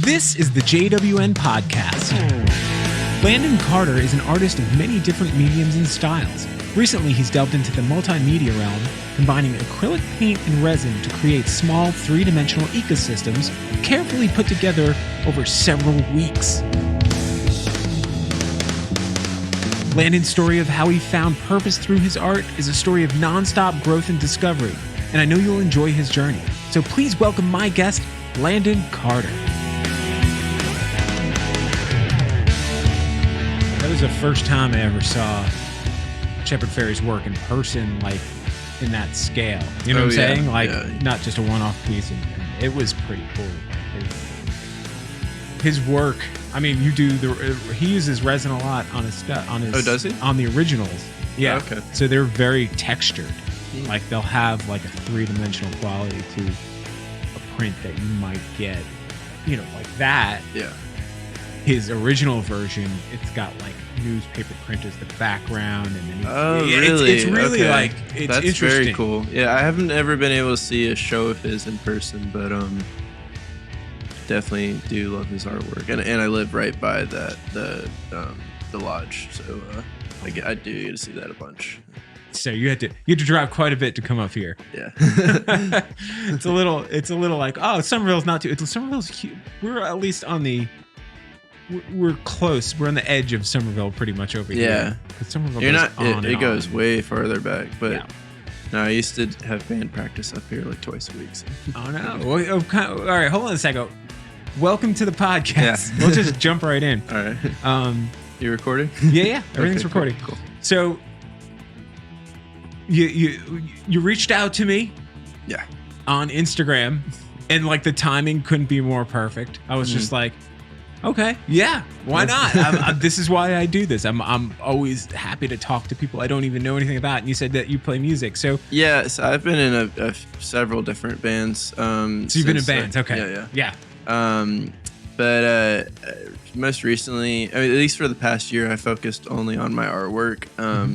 This is the JWN podcast. Landon Carter is an artist of many different mediums and styles. Recently, he's delved into the multimedia realm, combining acrylic paint and resin to create small, three-dimensional ecosystems carefully put together over several weeks. Landon's story of how he found purpose through his art is a story of nonstop growth and discovery, and I know you'll enjoy his journey. So please welcome my guest, Landon Carter. That was the first time I ever saw Shepard Fairey's work in person, like in that scale. You know what I'm saying? Like not just a one-off piece. And it was pretty cool. His work. I mean, he uses resin a lot on his stuff. Oh, does he? On the originals. Yeah. Oh, okay. So they're very textured. Like they'll have like a three-dimensional quality to a print that you might get, like that. Yeah. His original version, it's got like newspaper print as the background, and then really? It's really okay. like it's That's interesting. very cool. Yeah, I haven't ever been able to see a show of his in person, but definitely do love his artwork, and I live right by the lodge, so I do get to see that a bunch. So you had to drive quite a bit to come up here. Yeah. It's a little like, oh, Somerville's not too. Somerville's cute. We're at least on the. We're close. We're on the edge of Somerville, pretty much over here. Yeah. Somerville You're goes not. on It and goes on. way farther back, but. Yeah. No, I used to have band practice up here like twice a week. So. Oh no! Well, all right, hold on a second. Welcome to the podcast. Yeah. We'll just jump right in. All right. You recording? Yeah. Everything's Okay, recording. Cool. So you reached out to me. Yeah. On Instagram, and like the timing couldn't be more perfect. I was just like, okay, yeah, why not? This is why I do this. I'm always happy to talk to people I don't even know anything about. And you said that you play music, so Yes, I've been in several different bands. So you've been in bands, okay? Yeah. But most recently, at least for the past year, I focused only on my artwork.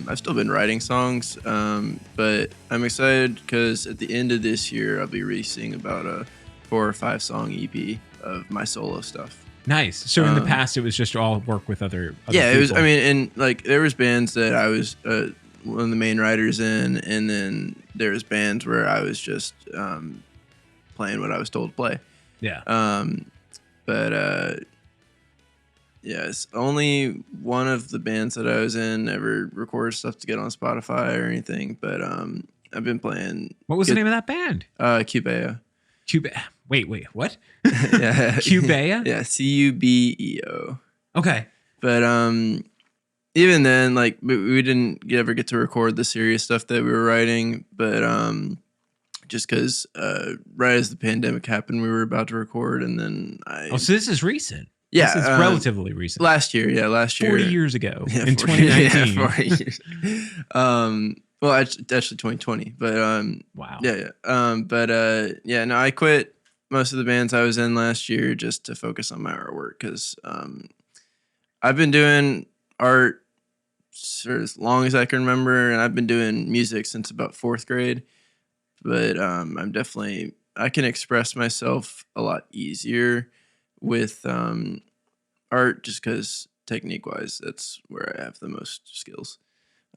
I've still been writing songs, but I'm excited because at the end of this year, I'll be releasing about a 4 or 5 song EP of my solo stuff. Nice. So in the past, it was just all work with other yeah, people. It was. I mean, and like there was bands that I was one of the main writers in, and then there was bands where I was just playing what I was told to play. Yeah. But yes, only one of the bands that I was in ever recorded stuff to get on Spotify or anything. But I've been playing. What was the name of that band? Cubea. Wait, what? Yeah, Cubea? Yeah, Cubeo. Okay. But even then, like we didn't ever get to record the serious stuff that we were writing. But just because right as the pandemic happened, we were about to record, and then so this is recent. Yeah, this is relatively recent. Last year, 40 years ago, yeah, in 40, 2019. Yeah, 40 years. Well, actually 2020, but wow. Yeah. But no, I quit most of the bands I was in last year just to focus on my artwork because I've been doing art for as long as I can remember, and I've been doing music since about 4th grade. But I can express myself a lot easier with art just because technique-wise, that's where I have the most skills.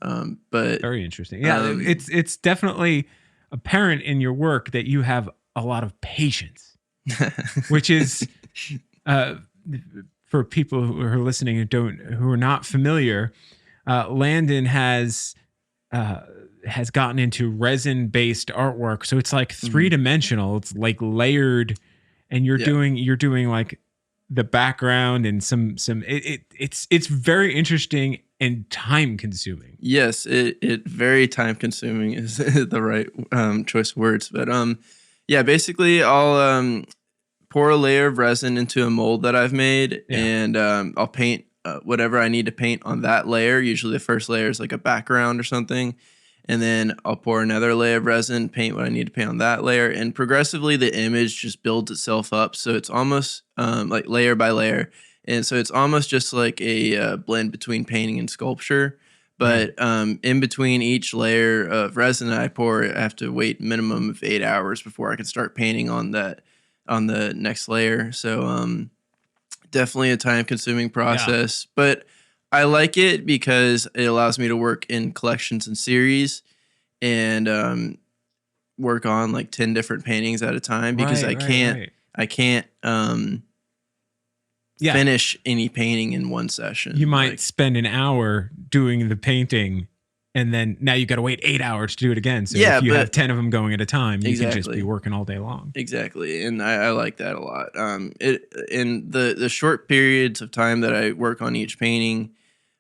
But very interesting. Yeah, it's definitely apparent in your work that you have a lot of patience, which is for people who are listening who are not familiar. Landon has gotten into resin-based artwork, so it's like three-dimensional. It's like layered, and you're doing like the background and some. It's very interesting and time-consuming. Yes, it very time-consuming is the right choice of words. But basically I'll pour a layer of resin into a mold that I've made, and I'll paint whatever I need to paint on that layer. Usually the first layer is like a background or something. And then I'll pour another layer of resin, paint what I need to paint on that layer. And progressively, the image just builds itself up. So it's almost like layer by layer. And so it's almost just like a blend between painting and sculpture. But in between each layer of resin I pour, I have to wait minimum of 8 hours before I can start painting on the next layer. So Definitely a time consuming process, but I like it because it allows me to work in collections and series and work on like 10 different paintings at a time because Right. I can't Yeah. finish any painting in one session. You might spend an hour doing the painting, and then now you got to wait 8 hours to do it again. So if you have 10 of them going at a time, you can just be working all day long. Exactly. And I like that a lot. It in the short periods of time that I work on each painting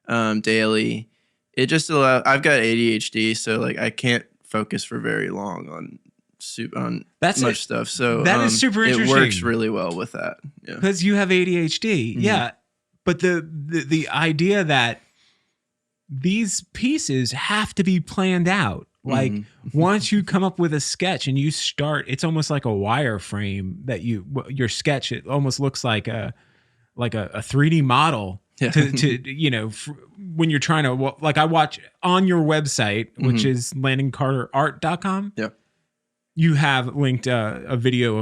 daily, it just allows, I've got ADHD, so like I can't focus for very long on much stuff. So that is super interesting. It works really well with that. Yeah. Because you have ADHD. Mm-hmm. Yeah. But the idea that these pieces have to be planned out. Like once you come up with a sketch and you start, it's almost like a wireframe that your sketch, it almost looks like a 3D model. Yeah. to when you're trying to, like I watch on your website, which is LandonCarterArt.com. Yeah. You have linked a video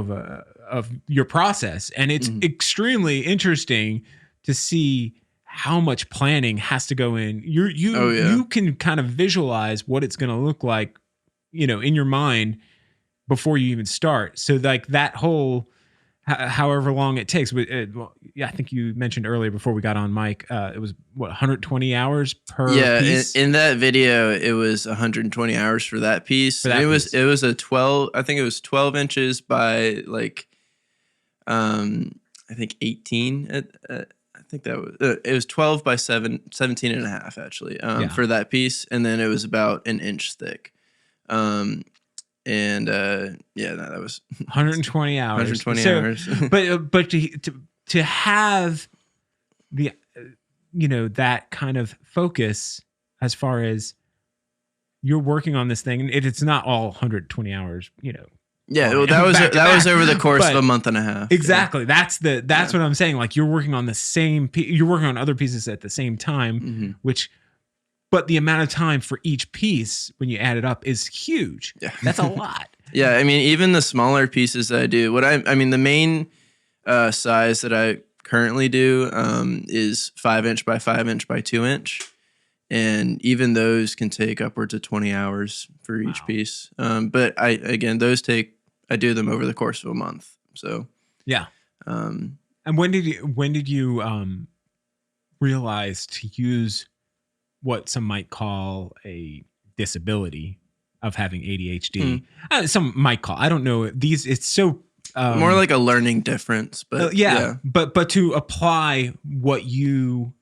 of your process, and it's extremely interesting to see how much planning has to go in. You can kind of visualize what it's going to look like, in your mind before you even start. So like that whole, however long it takes. I think you mentioned earlier before we got on mic, it was 120 hours per piece? In that video, it was 120 hours for that piece. It was a 12, I think it was 12 inches by like, I think 18 I think that was it was 12 by 17 and a half actually for that piece, and then it was about an inch thick. That was 120 hours. 120 hours. but to have the that kind of focus as far as you're working on this thing, and it's not all 120 hours, Yeah, well, that was over the course of a month and a half. Exactly. Yeah. That's what I'm saying. Like you're working on the same you're working on other pieces at the same time, but the amount of time for each piece when you add it up is huge. Yeah. That's a lot. Yeah, I mean, even the smaller pieces that I do, the main size that I currently do is 5 inch by 5 inch by 2 inch. And even those can take upwards of 20 hours for each piece. But I do them over the course of a month. So yeah. And when did you realize to use what some might call a disability of having ADHD? Some might call, I don't know. It's so more like a learning difference, but yeah. But to apply what your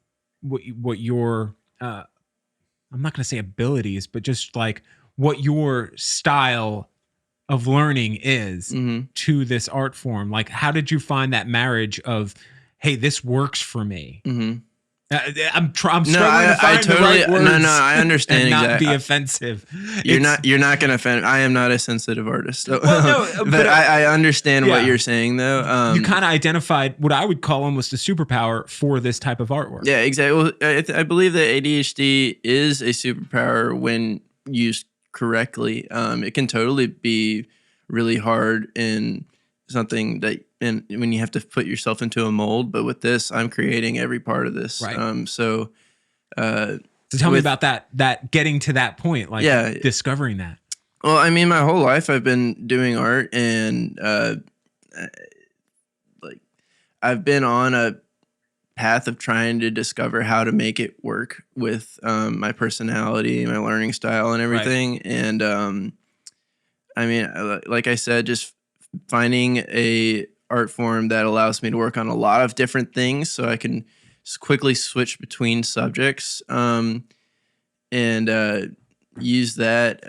I'm not going to say abilities, but just like what your style of learning is to this art form. Like, how did you find that marriage of, hey, this works for me? I'm struggling to find the right words. No, I understand. And not be offensive. You're not going to offend. I am not a sensitive artist. So, but I understand what you're saying, though. You kind of identified what I would call almost a superpower for this type of artwork. Yeah, exactly. Well, I believe that ADHD is a superpower when used correctly. It can totally be really hard in something that, and when you have to put yourself into a mold, but with this, I'm creating every part of this. Right. So tell me about that getting to that point, like discovering that. Well, I mean, my whole life I've been doing art, and like I've been on a path of trying to discover how to make it work with my personality, my learning style, and everything. Right. And I mean, like I said, just finding a art form that allows me to work on a lot of different things, so I can quickly switch between subjects and use that.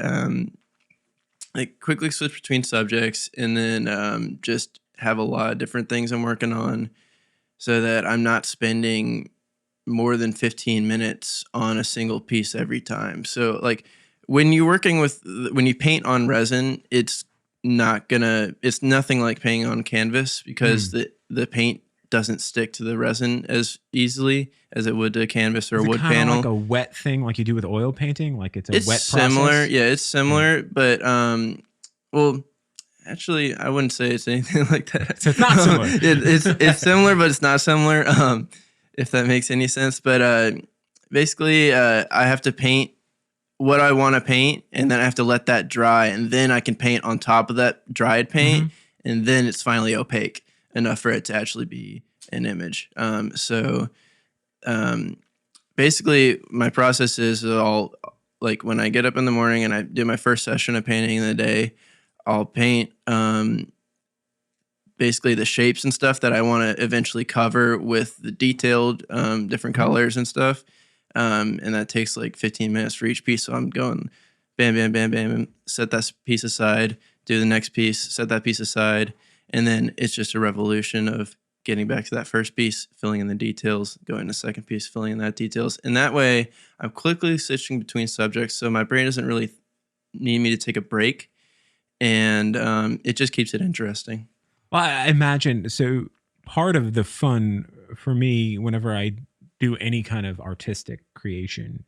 Like quickly switch between subjects, and then just have a lot of different things I'm working on, so that I'm not spending more than 15 minutes on a single piece every time. So like when you paint on resin, it's nothing like painting on canvas, because the paint doesn't stick to the resin as easily as it would to canvas or a wood panel. Like a wet thing, like you do with oil painting, like it's wet similar. process. Yeah, it's similar, but well, Actually, I wouldn't say it's anything like that. So it's not similar. It's similar, but it's not similar. If that makes any sense. But basically, I have to paint what I want to paint, and then I have to let that dry, and then I can paint on top of that dried paint, and then it's finally opaque enough for it to actually be an image. Basically, my process is all like when I get up in the morning and I do my first session of painting in the day, I'll paint basically the shapes and stuff that I want to eventually cover with the detailed different colors and stuff. And that takes like 15 minutes for each piece. So I'm going bam, bam, bam, bam, set that piece aside, do the next piece, set that piece aside. And then it's just a revolution of getting back to that first piece, filling in the details, going to the second piece, filling in that details. And that way I'm quickly switching between subjects. So my brain doesn't really need me to take a break. And it just keeps it interesting. Well, I imagine, so part of the fun for me whenever I do any kind of artistic creation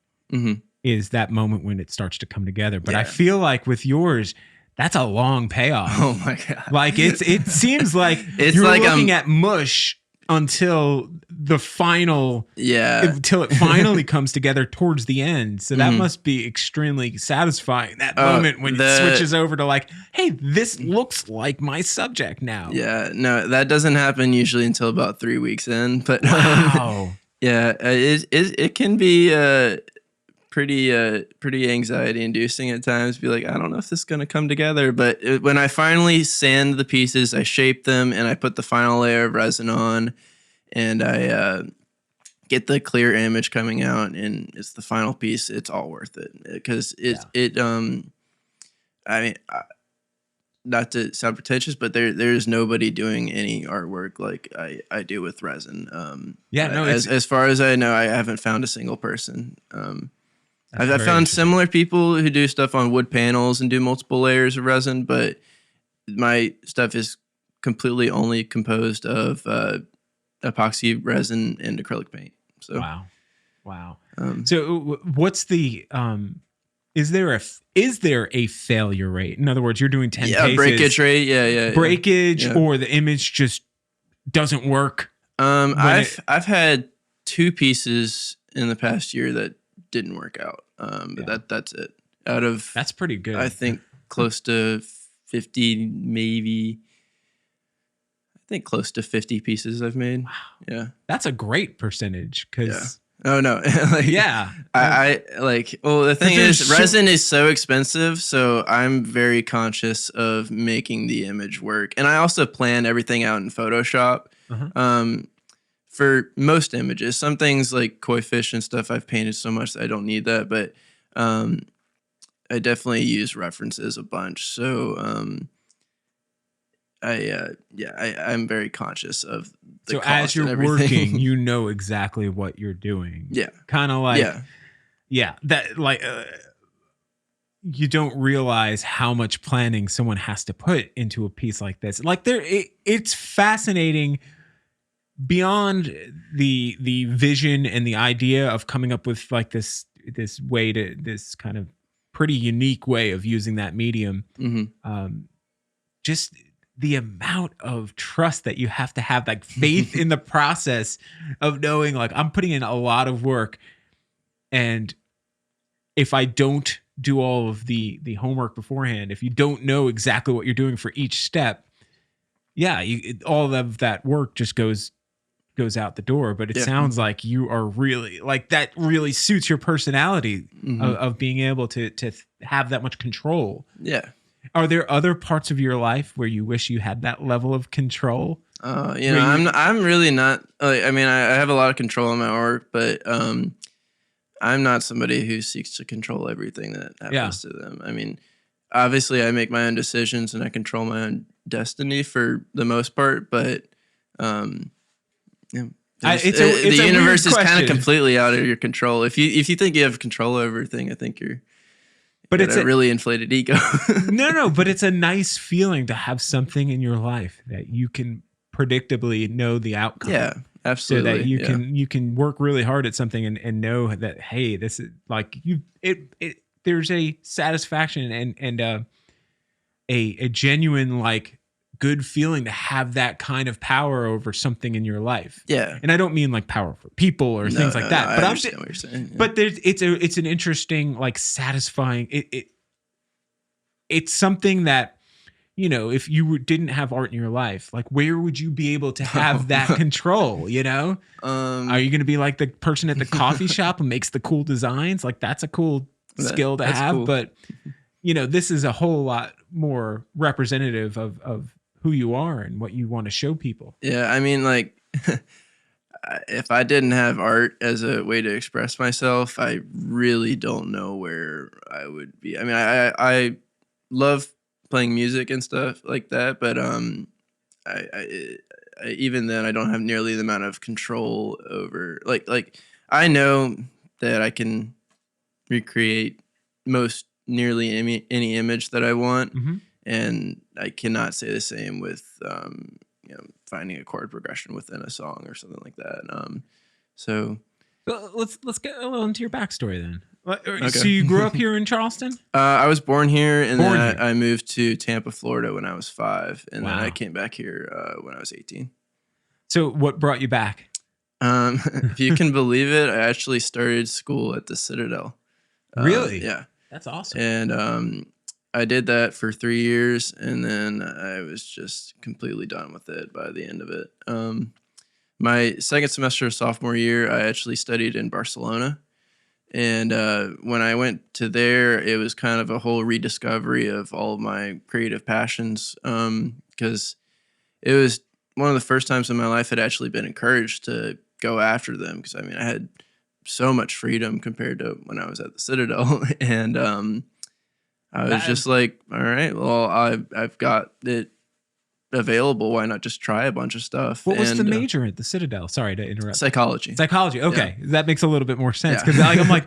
is that moment when it starts to come together. But I feel like with yours, that's a long payoff. Oh my God. Like it seems like you're like looking at mush until the final, until it finally comes together towards the end. So that must be extremely satisfying. That moment when it switches over to like, hey, this looks like my subject now. Yeah, no, that doesn't happen usually until about 3 weeks in. But wow. It can be pretty anxiety inducing at times. Be like, I don't know if this is gonna come together. But when I finally sand the pieces, I shape them and I put the final layer of resin on, and I get the clear image coming out, and it's the final piece. It's all worth it because I mean, not to sound pretentious, but there's nobody doing any artwork like I do with resin. As far as I know, I haven't found a single person. I've found similar people who do stuff on wood panels and do multiple layers of resin, but my stuff is completely only composed of epoxy resin and acrylic paint. So wow. So what's the is there a failure rate? In other words, you're doing 10 cases. Breakage rate. Breakage, or the image just doesn't work. I've had 2 pieces in the past year that didn't work out. But that's it. Out of that's pretty good. I think close to 50, maybe. I think close to 50 pieces I've made. Wow. Yeah, that's a great percentage. Because oh no, I like. Well, the thing is, resin is so expensive, so I'm very conscious of making the image work, and I also plan everything out in Photoshop. For most images, some things like koi fish and stuff I've painted so much that I don't need that, but I definitely use references a bunch. So I'm very conscious of the cost. So as you're working, you know exactly what you're doing. Yeah, kind of like that like you don't realize how much planning someone has to put into a piece like this. Like it's fascinating. Beyond the vision and the idea of coming up with like this kind of pretty unique way of using that medium, just the amount of trust that you have to have, like faith in the process of knowing like I'm putting in a lot of work, and if I don't do all of the homework beforehand, if you don't know exactly what you're doing for each step, all of that work just goes out the door. But it sounds like you are really like that really suits your personality of being able to have that much control. Yeah. Are there other parts of your life where you wish you had that level of control? I'm really not. I mean, I have a lot of control in my art, but I'm not somebody who seeks to control everything that happens to them. I mean, obviously, I make my own decisions and I control my own destiny for the most part, but the universe is kind of completely out of your control. If you think you have control over everything, I think it's a really inflated ego. No, but it's a nice feeling to have something in your life that you can predictably know the outcome. Yeah, absolutely. So that you can work really hard at something and know that, hey, this is like there's a satisfaction and a genuine like good feeling to have that kind of power over something in your life. Yeah. And I don't mean like power for people or things like that. I But understand what you're saying. Yeah. but it's an interesting, like satisfying. It's something that, you know, if you didn't have art in your life, like where would you be able to have that control? You know, are you going to be like the person at the coffee shop who makes the cool designs? Like that's a cool skill to have. Cool. But you know, this is a whole lot more representative of who you are and what you want to show people. Yeah, I mean, like, if I didn't have art as a way to express myself, I really don't know where I would be. I mean, I love playing music and stuff like that, but I even then I don't have nearly the amount of control over like I know that I can recreate most nearly any image that I want. Mm-hmm. And I cannot say the same with, you know, finding a chord progression within a song or something like that. So let's get a little into your backstory then. Okay. So you grew up here in Charleston? I was born here, and then I moved to Tampa, Florida when I was 5, and then I came back here when I was 18. So what brought you back? If you can believe it, I actually started school at the Citadel. Really? Yeah. That's awesome. And I did that for 3 years, and then I was just completely done with it by the end of it. My second semester of sophomore year, I actually studied in Barcelona. And when I went to there, it was kind of a whole rediscovery of all of my creative passions, because it was one of the first times in my life I'd actually been encouraged to go after them. Because, I mean, I had so much freedom compared to when I was at the Citadel. And I was just like, all right, well, I've got it available. Why not just try a bunch of stuff? What was the major at the Citadel? Sorry to interrupt. Psychology. Psychology. Okay. Yeah. That makes a little bit more sense. Because I'm like,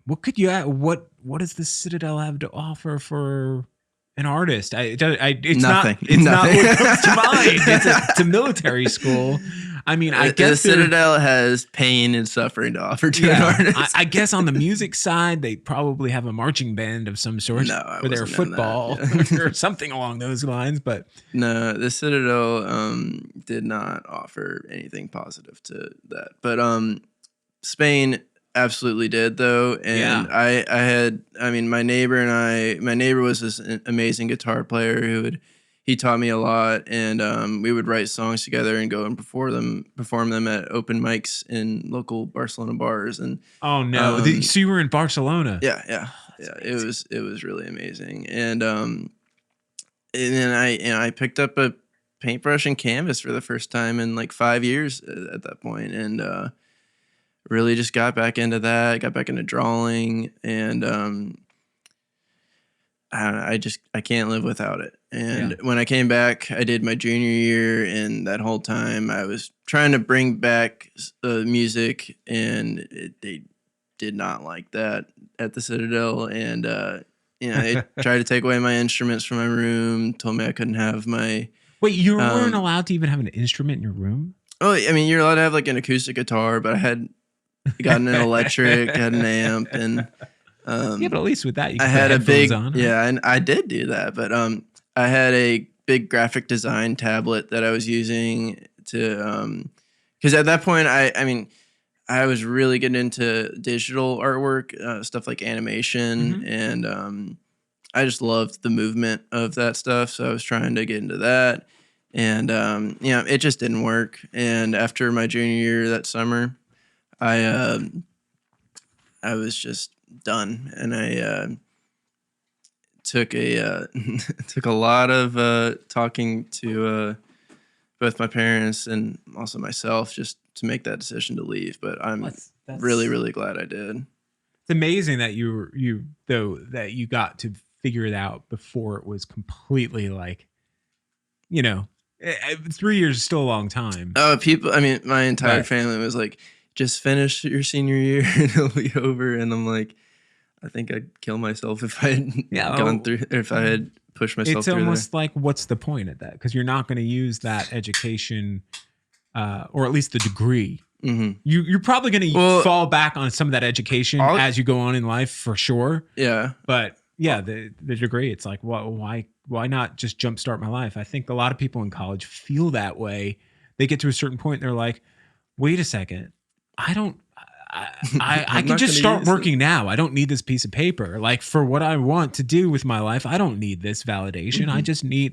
what could you add? What does the Citadel have to offer for an artist? It's nothing. It's not what comes to mind. It's a military school. I mean, I guess the Citadel has pain and suffering to offer to an artist. I guess on the music side, they probably have a marching band of some sort for their football or something along those lines. But no, the Citadel did not offer anything positive to that. But Spain absolutely did, though. And my neighbor was this amazing guitar player he taught me a lot, and we would write songs together and go and perform them at open mics in local Barcelona bars. And oh no, so you were in Barcelona? Yeah. It was really amazing. And then I picked up a paintbrush and canvas for the first time in like 5 years at that point, and really just got back into that. Got back into drawing, and I can't live without it. And when I came back, I did my junior year, and that whole time I was trying to bring back music, and they did not like that at the Citadel. And they tried to take away my instruments from my room, told me I couldn't have my... Wait, you weren't allowed to even have an instrument in your room? Oh, I mean, you're allowed to have like an acoustic guitar, but I had gotten an electric, had an amp, and... but at least with that, you could I had a big on, and I did do that, but I had a big graphic design tablet that I was using to because at that point I was really getting into digital artwork, stuff like animation, and I just loved the movement of that stuff, so I was trying to get into that, and it just didn't work. And after my junior year that summer, I was just done, and I took a lot of talking to both my parents and also myself just to make that decision to leave. But I'm really, really glad I did. It's amazing that you got to figure it out before it was completely like, 3 years is still a long time. Oh, my entire family was like, just finish your senior year and it'll be over. And I'm like, I think I'd kill myself if I had if I had pushed myself it's through almost like, what's the point of that? Because you're not going to use that education, or at least the degree. Mm-hmm. You're probably going to fall back on some of that education as you go on in life, for sure. Yeah. But, the degree. It's like, why not just jumpstart my life? I think a lot of people in college feel that way. They get to a certain point and they're like, wait a second, I don't. I I'm can not just going to start use it. working now. I don't need this piece of paper. Like for what I want to do with my life, I don't need this validation.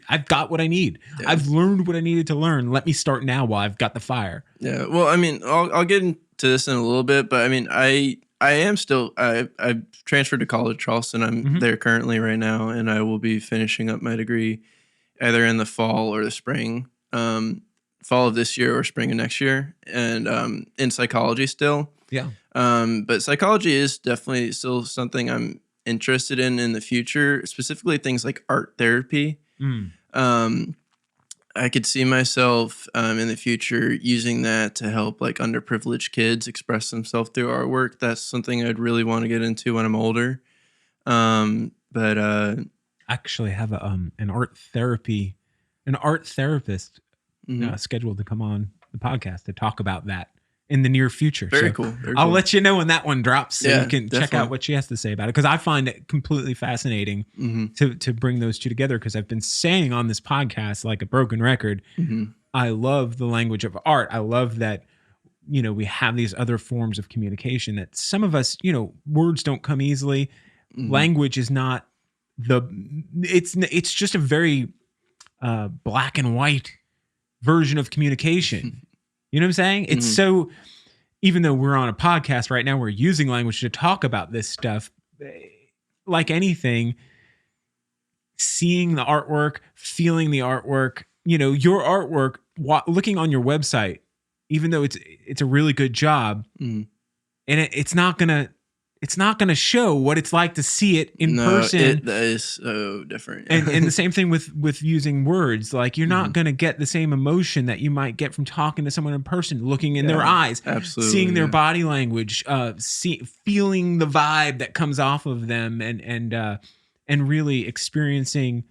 I've got what I need. Yeah. I've learned what I needed to learn. Let me start now while I've got the fire. Yeah. Well, I mean, I'll get into this in a little bit, but I mean, I am still I've transferred to college, Charleston. I'm Mhm. there currently right now, and I will be finishing up my degree either in the fall or the spring, fall of this year or spring of next year, and in psychology still. Yeah. But psychology is definitely still something I'm interested in the future, specifically things like art therapy. Mm. I could see myself in the future using that to help like underprivileged kids express themselves through artwork. That's something I'd really want to get into when I'm older. But Actually have an art therapist scheduled to come on the podcast to talk about that in the near future. Very So cool. Very I'll cool. let you know when that one drops so Yeah, you can check definitely. out what she has to say about it. Because I find it completely fascinating to bring those two together. Because I've been saying on this podcast like a broken record, I love the language of art. I love that, we have these other forms of communication that some of us, words don't come easily. Language is not it's just a very black and white version of communication. You know what I'm saying? It's so, even though we're on a podcast right now, we're using language to talk about this stuff. Like anything, seeing the artwork, feeling the artwork, your artwork, looking on your website, even though it's a really good job, and it's not gonna show what it's like to see it in person. That is so different. And the same thing with using words. Like you're not gonna get the same emotion that you might get from talking to someone in person, looking in their eyes, absolutely, seeing their body language, feeling the vibe that comes off of them, and really experiencing.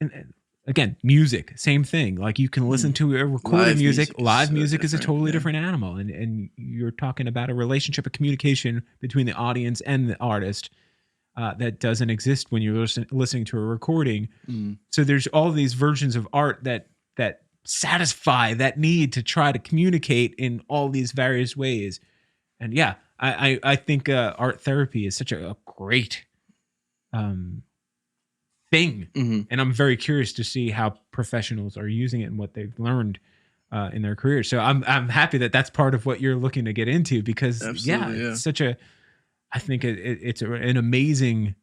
And again, music, same thing. Like you can listen to a recorded music. Live music is a totally different animal. And you're talking about a relationship, a communication between the audience and the artist that doesn't exist when you're listening to a recording. So there's all these versions of art that satisfy that need to try to communicate in all these various ways. And yeah, I think art therapy is such a great thing. And I'm very curious to see how professionals are using it and what they've learned in their career. So I'm happy that that's part of what you're looking to get into, because it's such a, I think it's an amazing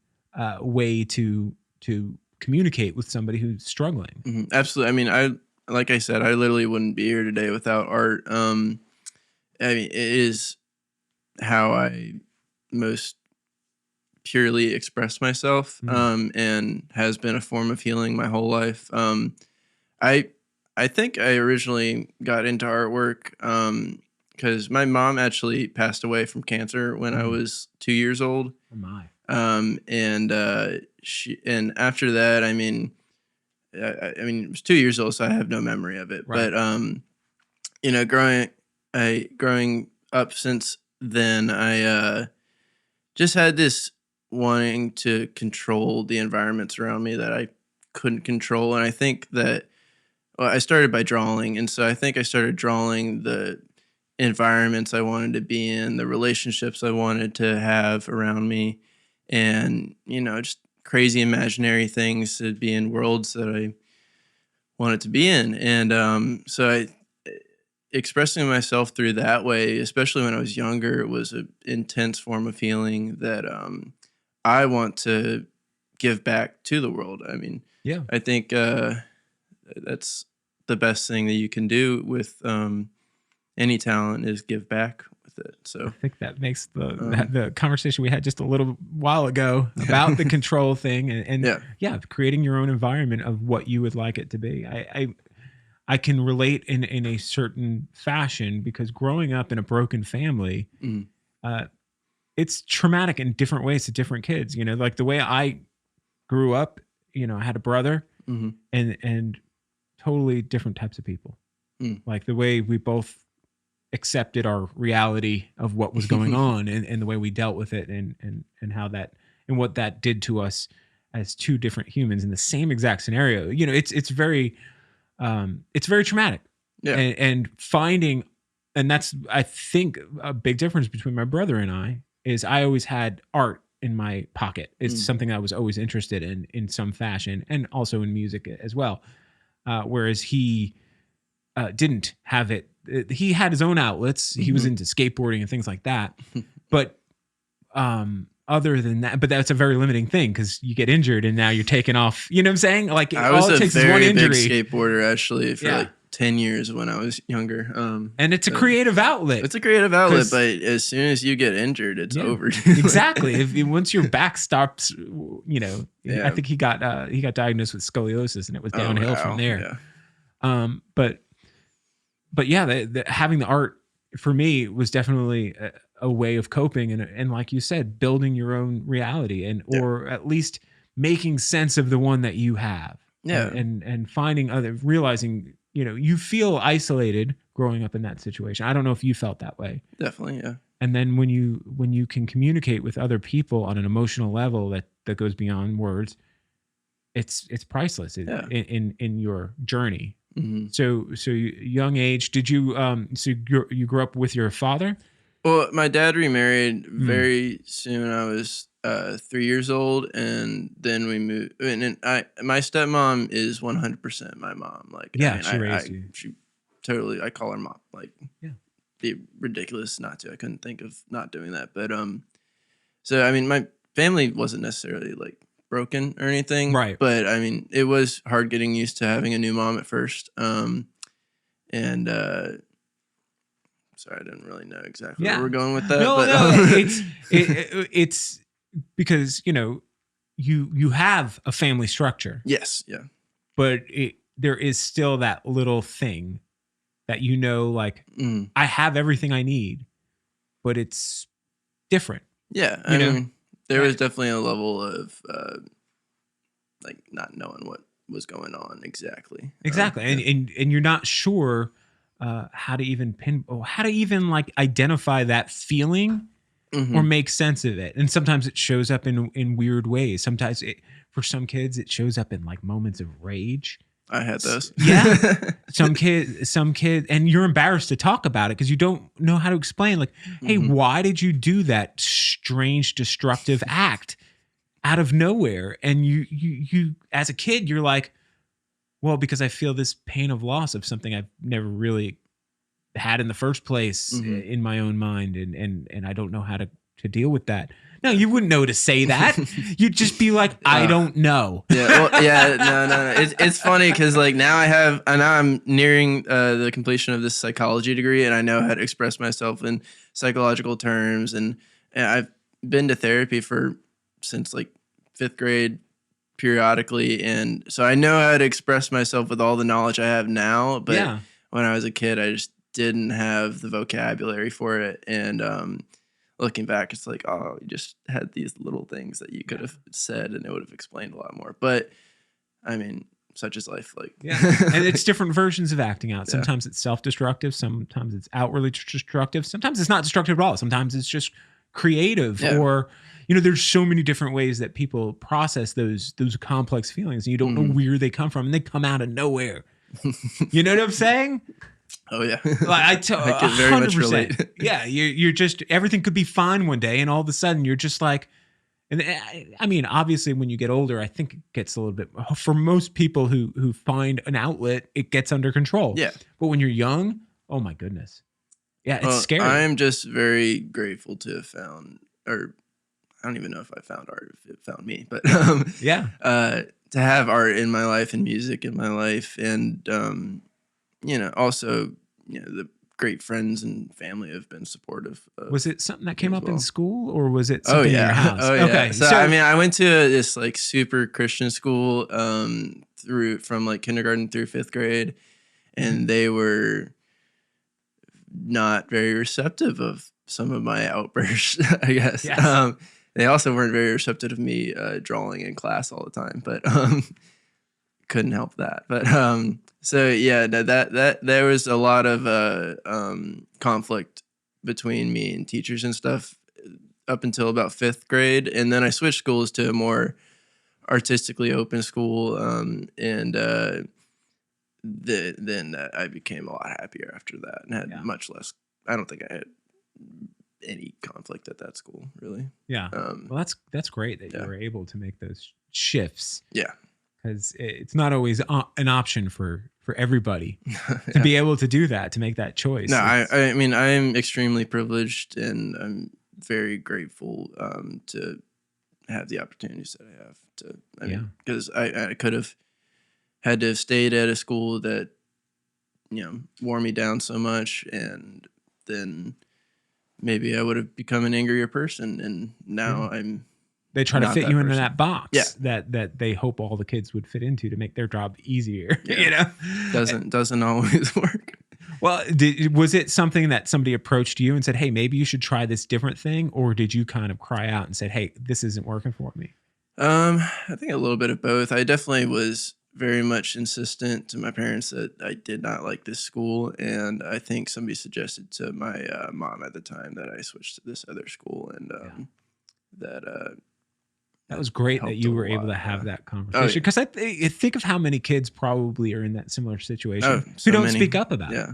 way to communicate with somebody who's struggling. Absolutely. I mean, like I said, I literally wouldn't be here today without art. I mean, it is how I most purely express myself, and has been a form of healing my whole life. I think I originally got into artwork because my mom actually passed away from cancer when I was 2 years old. Oh my! And after that, I mean, it was 2 years old, so I have no memory of it. Right. But growing up since then, I just had this wanting to control the environments around me that I couldn't control. And I think that, well, I started by drawing. And so I think I started drawing the environments I wanted to be in, the relationships I wanted to have around me, and, just crazy imaginary things to be in worlds that I wanted to be in. And so expressing myself through that way, especially when I was younger, it was an intense form of healing that I want to give back to the world. I mean, I think that's the best thing that you can do with any talent is give back with it. So I think that makes the conversation we had just a little while ago about the control thing and creating your own environment of what you would like it to be. I can relate in a certain fashion, because growing up in a broken family, it's traumatic in different ways to different kids. Like the way I grew up, I had a brother and totally different types of people. Like the way we both accepted our reality of what was going on and the way we dealt with it and how that and what that did to us as two different humans in the same exact scenario. It's very traumatic. Yeah. And finding, and that's, I think, a big difference between my brother and I is I always had art in my pocket. It's something I was always interested in some fashion, and also in music as well. Whereas he didn't have it. He had his own outlets. He was into skateboarding and things like that. But other than that, but that's a very limiting thing, because you get injured and now you're taking off. You know what I'm saying? Like, I was all it a takes is one very injury. big skateboarder, actually, for like 10 years when I was younger. And it's a creative outlet. It's a creative outlet, but as soon as you get injured, it's over. Exactly. Once your back stops, I think he got diagnosed with scoliosis, and it was downhill from there. Yeah. But yeah, having the art for me was definitely a way of coping, and like you said, building your own reality, or at least making sense of the one that you have. Yeah. And finding realizing, you feel isolated growing up in that situation. I don't know if you felt that way. Definitely, yeah. And then when you can communicate with other people on an emotional level that goes beyond words, it's priceless in your journey. Mm-hmm. So young age, did you you grew up with your father? Well, my dad remarried very soon. I was 3 years old, and then we moved. And my stepmom is 100% my mom. Like, she raised you. She totally. I call her mom. Like, be ridiculous not to. I couldn't think of not doing that. But so I mean, my family wasn't necessarily like broken or anything, right? But I mean, it was hard getting used to having a new mom at first. Sorry, I didn't really know exactly where we're going with that. It's because you have a family structure. Yes, yeah. But there is still that little thing that like I have everything I need, but it's different. Yeah, I mean, there was definitely a level of like not knowing what was going on exactly. And you're not sure how to even like identify that feeling or make sense of it. And sometimes it shows up in weird ways. Sometimes for some kids it shows up in like moments of rage. I had those. Yeah. Some kids, and you're embarrassed to talk about it because you don't know how to explain, like, hey, why did you do that strange, destructive act out of nowhere? And you as a kid, you're like, well, because I feel this pain of loss of something I've never really had in the first place in my own mind, and I don't know how to deal with that. No, you wouldn't know to say that. You'd just be like, I don't know. No. It's funny because like now I'm nearing the completion of this psychology degree, and I know how to express myself in psychological terms, and I've been to therapy since like 5th grade periodically, and so I know how to express myself with all the knowledge I have now. But when I was a kid, I just didn't have the vocabulary for it, and looking back, it's like, oh, you just had these little things that you could have said and it would have explained a lot more. But I mean, such is life. Like, and it's different versions of acting out. Sometimes it's self-destructive. Sometimes it's outwardly destructive. Sometimes it's not destructive at all. Sometimes it's just creative, or, there's so many different ways that people process those complex feelings, and you don't know where they come from, and they come out of nowhere. You know what I'm saying? Oh yeah, like I can very 100%. Much relate. Yeah, you're just, everything could be fine one day, and all of a sudden you're just like, and I mean, obviously when you get older, I think it gets a little bit, for most people who find an outlet, it gets under control. Yeah, but when you're young, oh my goodness, yeah, it's scary. I am just very grateful to have found, or I don't even know if I found art, if it found me, but to have art in my life and music in my life, and also, the great friends and family have been supportive. Was it something that came up in school, or was it something in your house? Oh, yeah. Okay. So, I mean, I went to this like super Christian school from like kindergarten through 5th grade, and they were not very receptive of some of my outbursts, I guess. Yes. They also weren't very receptive of me drawing in class all the time, but couldn't help that. But so yeah, that there was a lot of conflict between me and teachers and stuff up until about 5th grade, and then I switched schools to a more artistically open school, and then I became a lot happier after that, and had much less. I don't think I had any conflict at that school, really. Yeah. Well, that's great that you were able to make those shifts. Yeah. Because it's not always an option for everybody to be able to do that, to make that choice. No, I mean, I am extremely privileged, and I'm very grateful to have the opportunities that I have. I mean, because I could have had to have stayed at a school that, wore me down so much, and then maybe I would have become an angrier person, and now I'm. They try to fit you into that box that they hope all the kids would fit into to make their job easier. Doesn't always work. Well, was it something that somebody approached you and said, "Hey, maybe you should try this different thing," or did you kind of cry out and said, "Hey, this isn't working for me"? I think a little bit of both. I definitely was very much insistent to my parents that I did not like this school, and I think somebody suggested to my mom at the time that I switched to this other school, and that was great that you were able to have that conversation, because I think of how many kids probably are in that similar situation who don't speak up about it.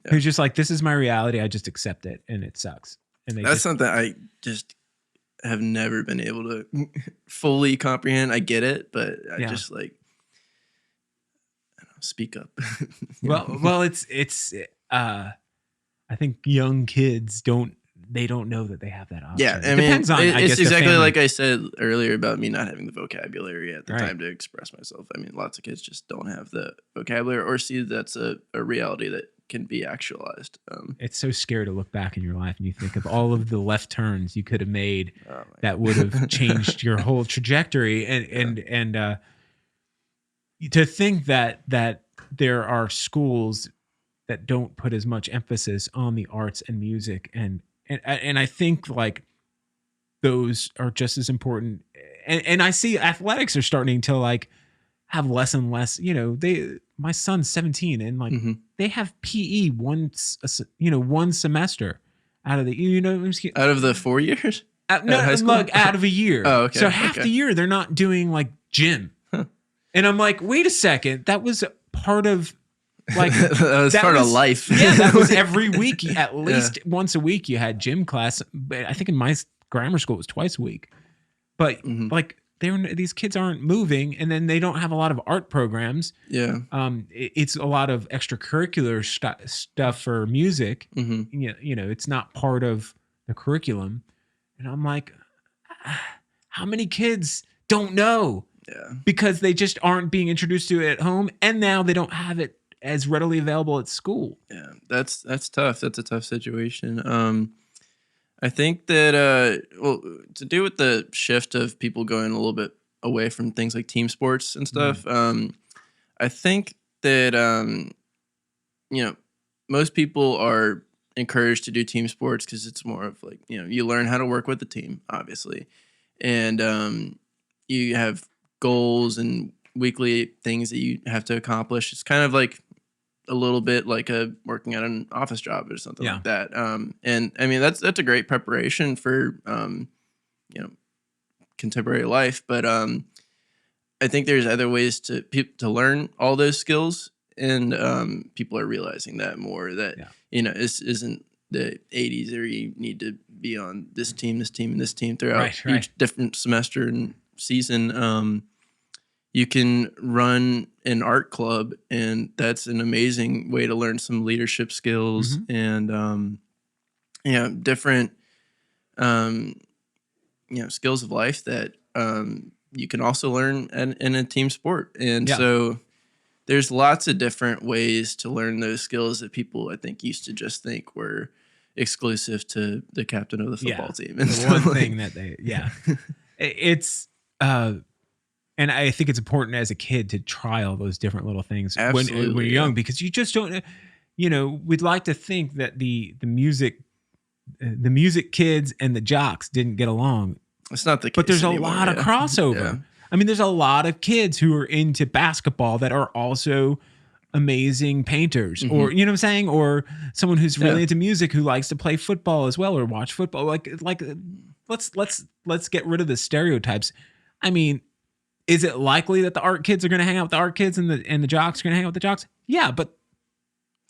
Who's just like, this is my reality. I just accept it, and it sucks. And that's something I just have never been able to fully comprehend. I get it, but I just like, I don't know, speak up. well, it's I think young kids don't know that they have that option. Yeah, I mean, it's exactly like I said earlier about me not having the vocabulary at the time to express myself. I mean, lots of kids just don't have the vocabulary or see that's a reality that can be actualized. It's so scary to look back in your life and you think of all of the left turns you could have made that would have changed your whole trajectory, and to think that there are schools that don't put as much emphasis on the arts and music, and I think like those are just as important. And I see athletics are starting to like have less and less, my son's 17 and like they have PE one semester out of the, out of the 4 years? Out of a year. Oh, okay. So half the year they're not doing like gym. Huh. And I'm like, wait a second, that was part of like that was life. Yeah, that was every week. At least once a week you had gym class. But I think in my grammar school it was twice a week. But like these kids aren't moving, and then they don't have a lot of art programs. Yeah. It's a lot of extracurricular stuff for music. It's not part of the curriculum. And I'm like, how many kids don't know? Yeah. Because they just aren't being introduced to it at home, and now they don't have it as readily available at school. Yeah, that's tough. That's a tough situation. I think that to do with the shift of people going a little bit away from things like team sports and stuff, I think that most people are encouraged to do team sports because it's more of like, you learn how to work with the team, obviously, and you have goals and weekly things that you have to accomplish. It's kind of like a little bit like working at an office job or something like that. And I mean, that's a great preparation for, contemporary life. But I think there's other ways to learn all those skills. And people are realizing that more, that, this isn't the 80s or you need to be on this team, and this team throughout each different semester and season. You can run an art club, and that's an amazing way to learn some leadership skills and, different, skills of life that you can also learn in a team sport. And so there's lots of different ways to learn those skills that people, I think, used to just think were exclusive to the captain of the football team. And the one thing that it's, and I think it's important as a kid to try all those different little things when you're young, because you just don't, we'd like to think that the music kids and the jocks didn't get along. It's not the case. But there's anymore, a lot of crossover. Yeah. I mean, there's a lot of kids who are into basketball that are also amazing painters, or, you know what I'm saying? Or someone who's really into music who likes to play football as well, or watch football. Like let's get rid of the stereotypes. I mean, is it likely that the art kids are going to hang out with the art kids and the jocks are going to hang out with the jocks? Yeah, but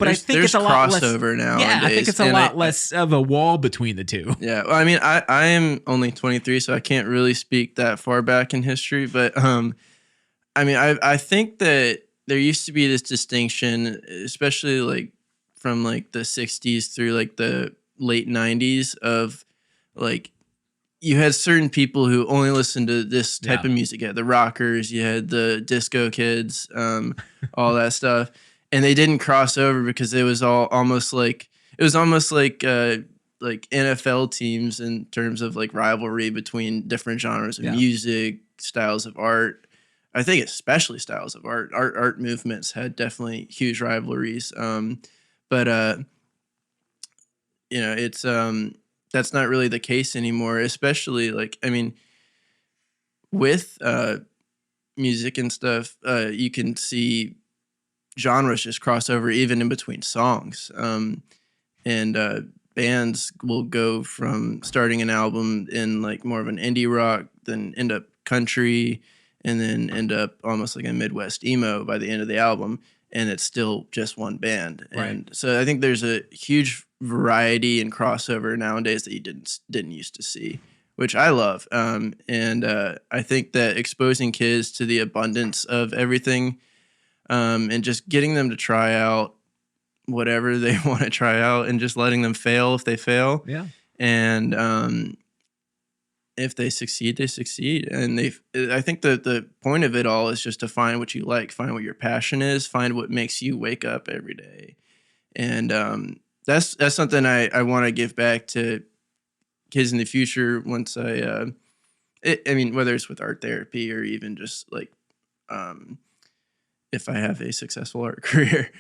I think it's a lot less crossover nowadays. Yeah, I think it's a lot less of a wall between the two. Yeah, well, I mean, I am only 23, so I can't really speak that far back in history. But I mean, I think that there used to be this distinction, especially like from like the 60s through like the late 90s, of like you had certain people who only listened to this type of music. You had the rockers, you had the disco kids, all that stuff. And they didn't cross over because it was almost like NFL teams in terms of like rivalry between different genres of music, styles of art. I think especially styles of art. Art movements had definitely huge rivalries. But you know, it's that's not really the case anymore. Especially like, I mean, with music and stuff, you can see genres just cross over even in between songs. And bands will go from starting an album in like more of an indie rock, then end up country, and then end up almost like a Midwest emo by the end of the album. And it's still just one band. Right. And so I think there's a huge variety and crossover nowadays that you didn't used to see, which I love. And I think that exposing kids to the abundance of everything, and just getting them to try out whatever they want to try out and just letting them fail if they fail. Yeah. And if they succeed, they succeed. And I think that the point of it all is just to find what you like, find what your passion is, find what makes you wake up every day. And that's something I want to give back to kids in the future once I mean, whether it's with art therapy or even just like, if I have a successful art career,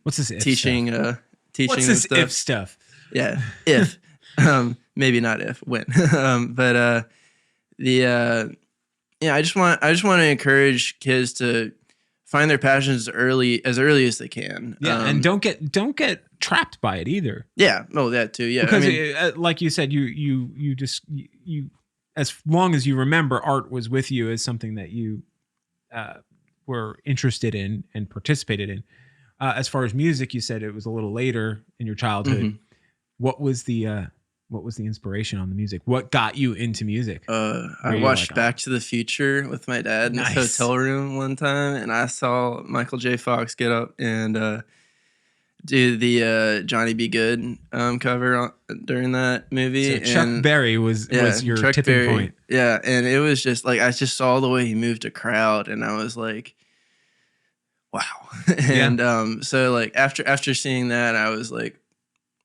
what's this if teaching, stuff? Teaching what's this stuff. if stuff? Yeah, if, maybe not if, when, but yeah, I just want to encourage kids to find their passions early as they can. Yeah, and don't get trapped by it either. Yeah, that too. Yeah, because I mean, like you said, you just as long as you remember, art was with you as something that you were interested in and participated in. As far as music, you said it was a little later in your childhood. Mm-hmm. What was the inspiration on the music? What got you into music? I watched Back to the Future with my dad in his hotel room one time, and I saw Michael J. Fox get up and do the Johnny Be Good cover during that movie. So Chuck Berry was your Chuck tipping Berry, point. Yeah, and it was just like I just saw the way he moved a crowd, and I was like, wow. And so like after seeing that, I was like,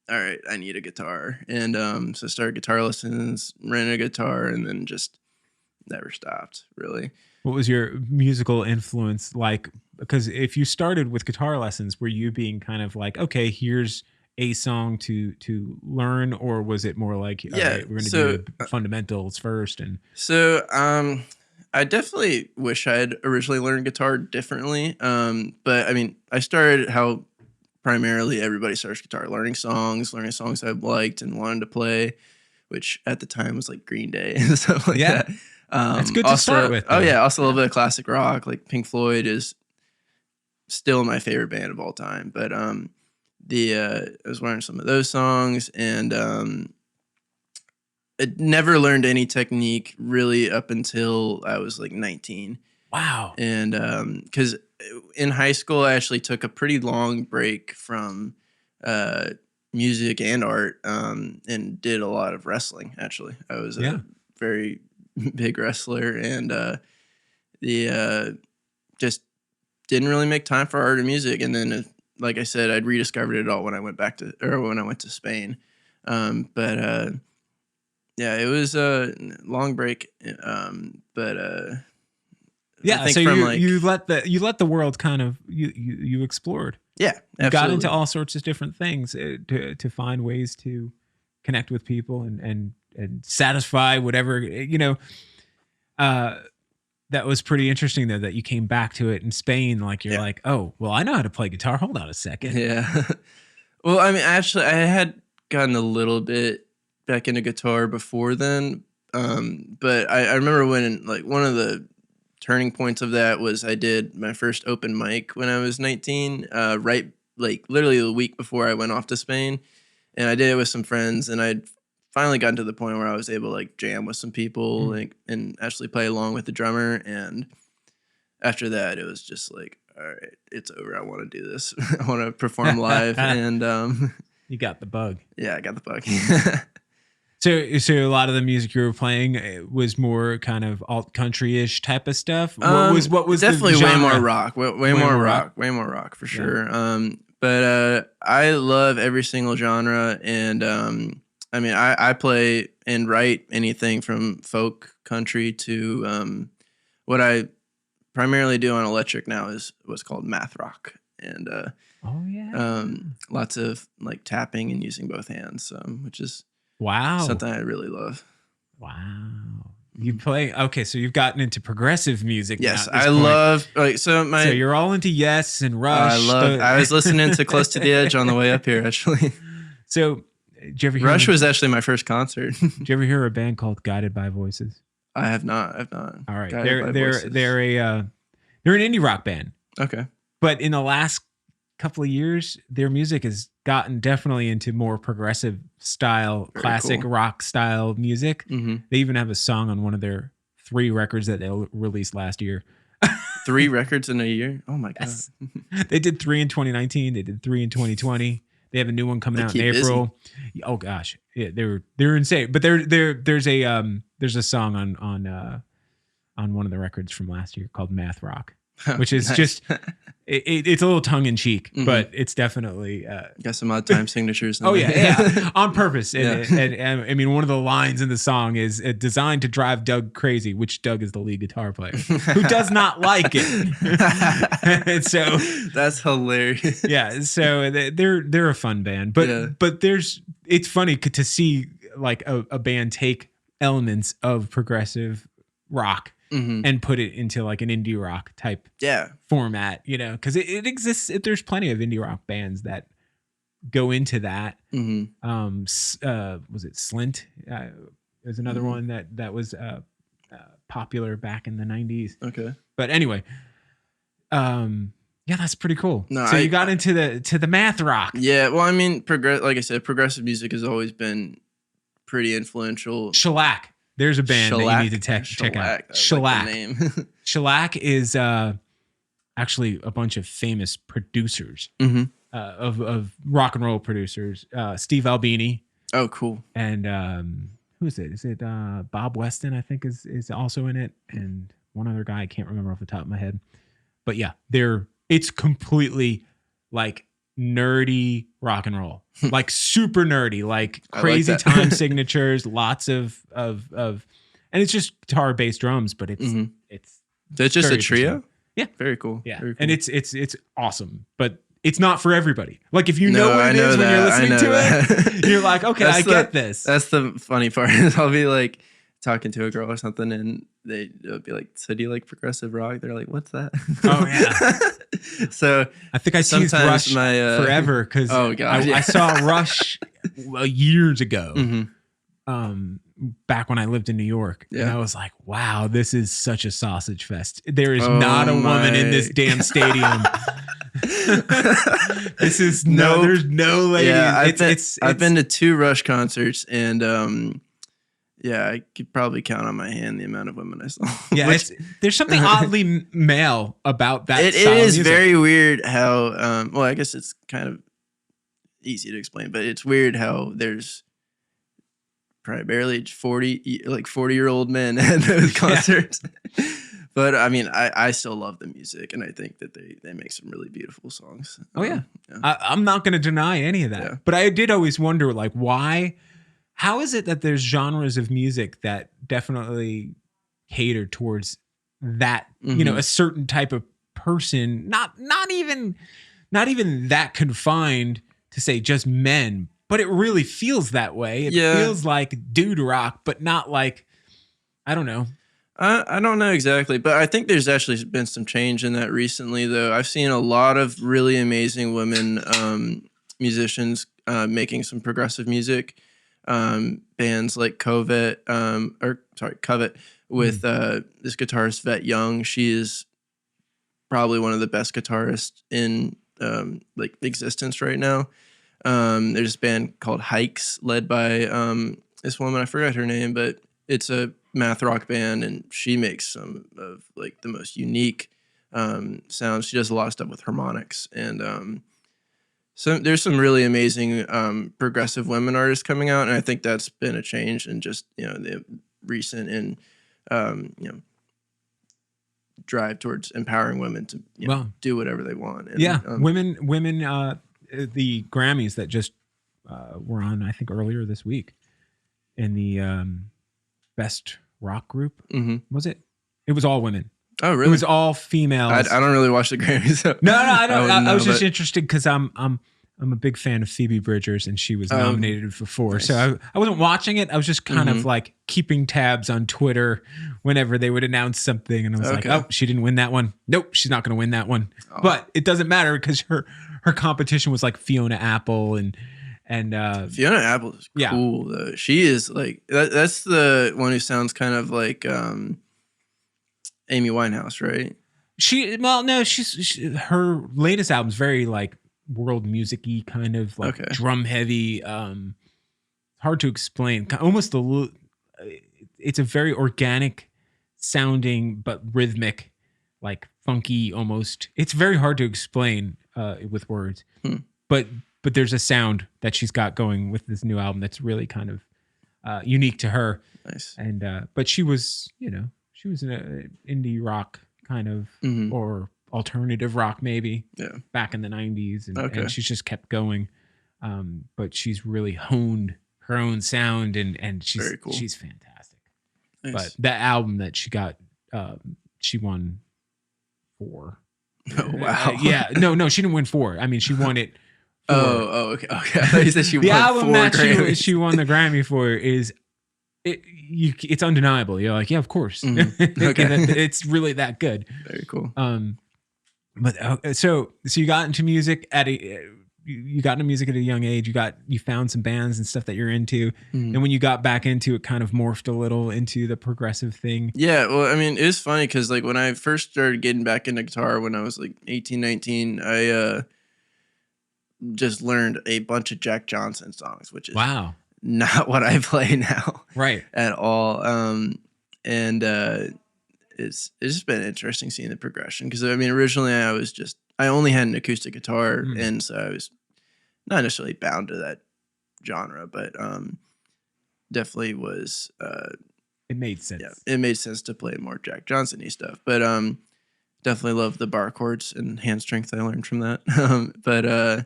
all right, I need a guitar. And so I started guitar lessons, rented a guitar, and then just never stopped, really. What was your musical influence like? Because if you started with guitar lessons, were you being kind of like, okay, here's a song to learn, or was it more like, all right, we're going to do fundamentals first? And so I definitely wish I had originally learned guitar differently. But I mean, I started how primarily everybody starts guitar, learning songs I liked and wanted to play, which at the time was like Green Day and stuff like that. That's good to start with. Oh yeah, also a little bit of classic rock, like Pink Floyd is still my favorite band of all time. But I was learning some of those songs, and I never learned any technique really up until I was like 19. Wow. And because in high school, I actually took a pretty long break from music and art, and did a lot of wrestling. Actually, I was a very big wrestler, and just didn't really make time for art and music. And then, like I said, I'd rediscovered it all when I went to Spain. But yeah, it was a long break. But yeah, so you let the world kind of you explored. Yeah, absolutely. You got into all sorts of different things to find ways to connect with people and satisfy whatever, that was pretty interesting though, that you came back to it in Spain. Like you're like, oh, well, I know how to play guitar. Hold on a second. Yeah. Well, I mean, actually, I had gotten a little bit back into guitar before then. But I remember when like one of the turning points of that was I did my first open mic when I was 19, right like literally the week before I went off to Spain, and I did it with some friends, and I'd finally gotten to the point where I was able to like jam with some people and actually play along with the drummer. And after that, it was just like, all right, it's over. I want to do this. I want to perform live. And you got the bug. Yeah, I got the bug. So a lot of the music you were playing was more kind of alt country-ish type of stuff. What was definitely the way genre? more rock, way more rock for sure. But I love every single genre, and I mean, I play and write anything from folk country to what I primarily do on electric now is what's called math rock, and lots of like tapping and using both hands, which is something I really love. Wow. You play so you've gotten into progressive music. Yes, now at this I point. love so you're all into Yes and Rush. I was listening to Close to the Edge on the way up here actually. So did you ever hear Rush was actually my first concert. Did you ever hear a band called Guided by Voices? I have not. All right. They're an indie rock band. Okay. But in the last couple of years, their music has gotten definitely into more progressive style, classic rock style music. Mm-hmm. They even have a song on one of their 3 records that they released last year. 3 records in a year? Oh my God. Yes. They did 3 in 2019. They did 3 in 2020. They have a new one coming out in April. Busy. Oh gosh. Yeah, they're insane. But there's a song on one of the records from last year called Math Rock, which is just it's a little tongue in cheek, but it's definitely got some odd time signatures. Yeah, on purpose. And I mean, one of the lines in the song is designed to drive Doug crazy, which Doug is the lead guitar player who does not like it. And so that's hilarious. Yeah, so they're a fun band, but it's funny to see like a band take elements of progressive rock. Mm-hmm. And put it into like an indie rock type format, because it exists. There's plenty of indie rock bands that go into that. Mm-hmm. Was it Slint? There's another one that was popular back in the 90s. Okay, but anyway, that's pretty cool. No, so you got into the math rock. Yeah, well, I mean, like I said, progressive music has always been pretty influential. Shellac. There's a band that you need to check out. Shellac. Like the name. Shellac is actually a bunch of famous producers of rock and roll producers. Steve Albini. Oh, cool. And who is it? Is it Bob Weston? I think is also in it, and one other guy I can't remember off the top of my head. But yeah, it's completely like nerdy rock and roll, like super nerdy, like crazy time signatures, lots of and it's just guitar, bass, drums, but it's just a trio. Yeah, very cool. Yeah, very cool. And it's awesome, but it's not for everybody. Like if you know what it is when you're listening to it, you're like, okay, I get this. That's the funny part. Is I'll be like talking to a girl or something, and they'll be like, "So do you like progressive rock?" They're like, "What's that?" Oh yeah. So I think I teased Rush forever because I saw Rush years ago, back when I lived in New York, and I was like, "Wow, this is such a sausage fest. There is not a woman in this damn stadium." This is there's no lady. Yeah, I've been to 2 Rush concerts, and yeah, I could probably count on my hand the amount of women I saw. Yeah, there's something oddly male about that. It is very weird how, well, I guess it's kind of easy to explain, but it's weird how there's primarily 40-year-old men at those concerts. But I mean, I still love the music, and I think that they make some really beautiful songs. Oh yeah. I'm not going to deny any of that. Yeah. But I did always wonder, like, how is it that there's genres of music that definitely cater towards that, a certain type of person, not even that confined to say just men, but it really feels that way. It feels like dude rock, but not like, I don't know. I don't know exactly, but I think there's actually been some change in that recently, though. I've seen a lot of really amazing women musicians making some progressive music. bands like Covet, with this guitarist Vet Young. She is probably one of the best guitarists in like existence right now. There's this band called Hikes, led by this woman. I forgot her name, but it's a math rock band, and she makes some of like the most unique sounds. She does a lot of stuff with harmonics, and so there's some really amazing progressive women artists coming out, and I think that's been a change in just the recent and drive towards empowering women to do whatever they want. And, women. The Grammys that just were on, I think earlier this week, in the best rock group. Was it? It was all women. Oh, really? It was all females. I don't really watch the Grammys. So no, I don't. I was just interested because I'm a big fan of Phoebe Bridgers, and she was nominated for 4. Nice. So I wasn't watching it. I was just kind of like keeping tabs on Twitter whenever they would announce something, and I was like, oh, she didn't win that one. Nope, she's not going to win that one. Oh. But it doesn't matter because her competition was like Fiona Apple and Fiona Apple is cool though. She is like that's the one who sounds kind of like Amy Winehouse, right? Her latest album's very like world music-y, kind of like drum heavy. Hard to explain. Almost it's a very organic sounding but rhythmic, like funky almost. It's very hard to explain with words. But there's a sound that she's got going with this new album that's really kind of unique to her. Nice. And but she was in an indie rock kind of or alternative rock maybe back in the 90s, and she's just kept going. But she's really honed her own sound, and she's very cool. She's fantastic. Nice. But that album that she got, she won 4. Oh wow! No, she didn't win 4. I mean, she won it. Okay. I thought you said she the won album 4 that Grammys. she won the Grammy for is it's undeniable. You're like, yeah, of course. It's really that good. Very cool. But so you got into music at a young age. You found some bands and stuff that you're into, and when you got back into it, kind of morphed a little into the progressive thing. Yeah, well, I mean, it was funny because like when I first started getting back into guitar when I was like 18, 19, I just learned a bunch of Jack Johnson songs, which is not what I play now, right? At all. And it's just been interesting seeing the progression because I mean, originally I only had an acoustic guitar, and so I was not necessarily bound to that genre, but definitely was. It made sense. Yeah, it made sense to play more Jack Johnson-y stuff, but definitely love the bar chords and hand strength I learned from that. But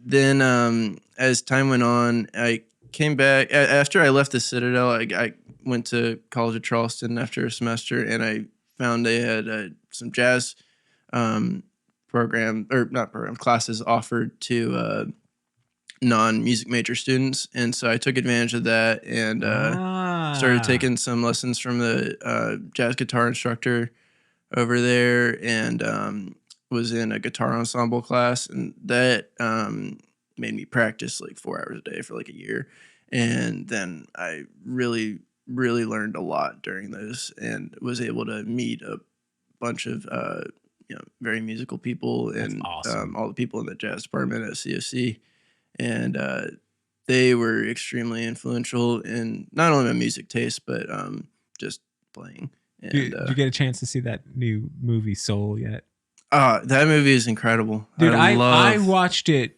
then as time went on, I came back after I left the Citadel. I went to College of Charleston after a semester, and I found they had some jazz classes offered to non-music major students, and so I took advantage of that and started taking some lessons from the jazz guitar instructor over there, and was in a guitar ensemble class, and that made me practice like 4 hours a day for like a year, and then I really learned a lot during those, and was able to meet a bunch of very musical people. That's and awesome. All the people in the jazz department at COC, and they were extremely influential in not only my music taste but just playing. And, did you get a chance to see that new movie Soul yet? That movie is incredible, dude. I watched it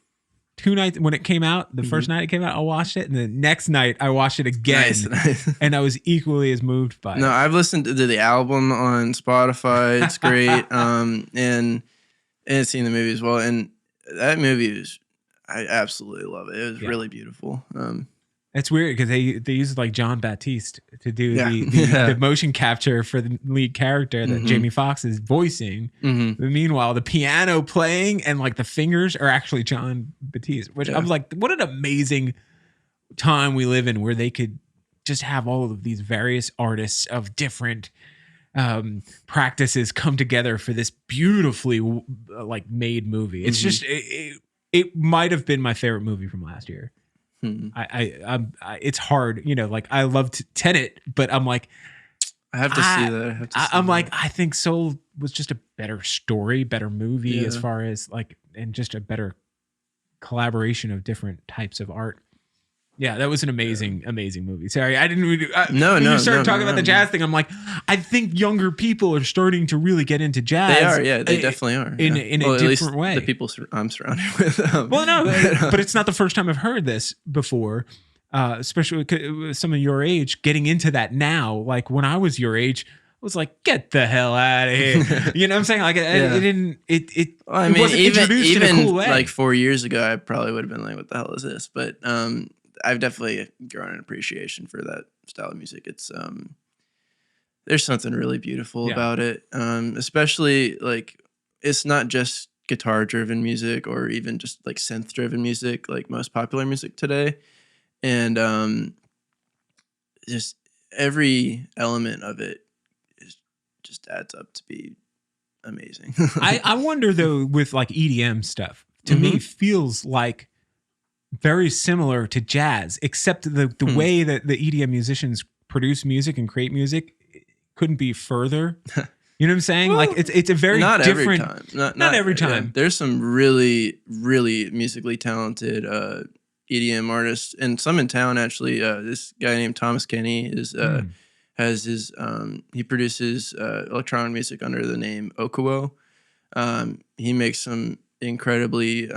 2 nights when it came out. The first night it came out, I watched it, and the next night I watched it again. Nice. And I was equally as moved by it. No, I've listened to the album on Spotify. It's great. And seen the movie as well. And that movie I absolutely love it. It was really beautiful. It's weird because they used like John Baptiste to do the motion capture for the lead character that Jamie Foxx is voicing. But meanwhile, the piano playing and like the fingers are actually John Baptiste, which I was like, what an amazing time we live in where they could just have all of these various artists of different practices come together for this beautifully like made movie. It's just, it might have been my favorite movie from last year. It's hard, like I loved Tenet, but I'm like, I have to see that. I have to see I'm that. like, I think Soul was just a better story, better movie, as Yeah. far as like, and just a better collaboration of different types of art. Yeah, that was an amazing movie. Sorry, I didn't really. When you started talking about the jazz thing, I'm like, I think younger people are starting to really get into jazz. They are, yeah, they definitely are. In a different way. The people I'm surrounded with. Well, no, but it's not the first time I've heard this before, especially with some of your age getting into that now. Like when I was your age, I was like, get the hell out of here. You know what I'm saying? Like it didn't. Well, I mean, wasn't introduced in a cool way. Like 4 years ago, I probably would have been like, what the hell is this? But I've definitely grown an appreciation for that style of music. It's there's something really beautiful about it. Especially like it's not just guitar driven music or even just like synth driven music, like most popular music today. And just every element of it just adds up to be amazing. I wonder though, with like EDM stuff, to me feels like very similar to jazz, except the way that the EDM musicians produce music and create music couldn't be further. You know what I'm saying? Well, like it's a very not different. Every time. Not every time. Yeah, there's some really, really musically talented EDM artists, and some in town actually. This guy named Thomas Kenny is has his he produces electronic music under the name Okuo. He makes some incredibly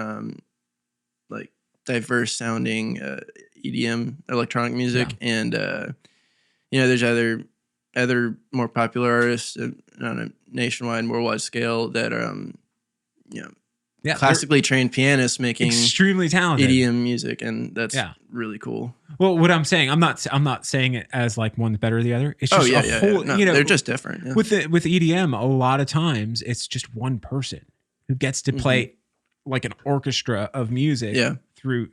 like diverse sounding EDM electronic music, and there's other more popular artists on a nationwide, worldwide scale that classically trained pianists making extremely talented EDM music, and that's really cool. Well, what I'm saying, I'm not saying it as like one's better than the other. It's just a whole, No, they're just different. Yeah. With EDM, a lot of times it's just one person who gets to play like an orchestra of music through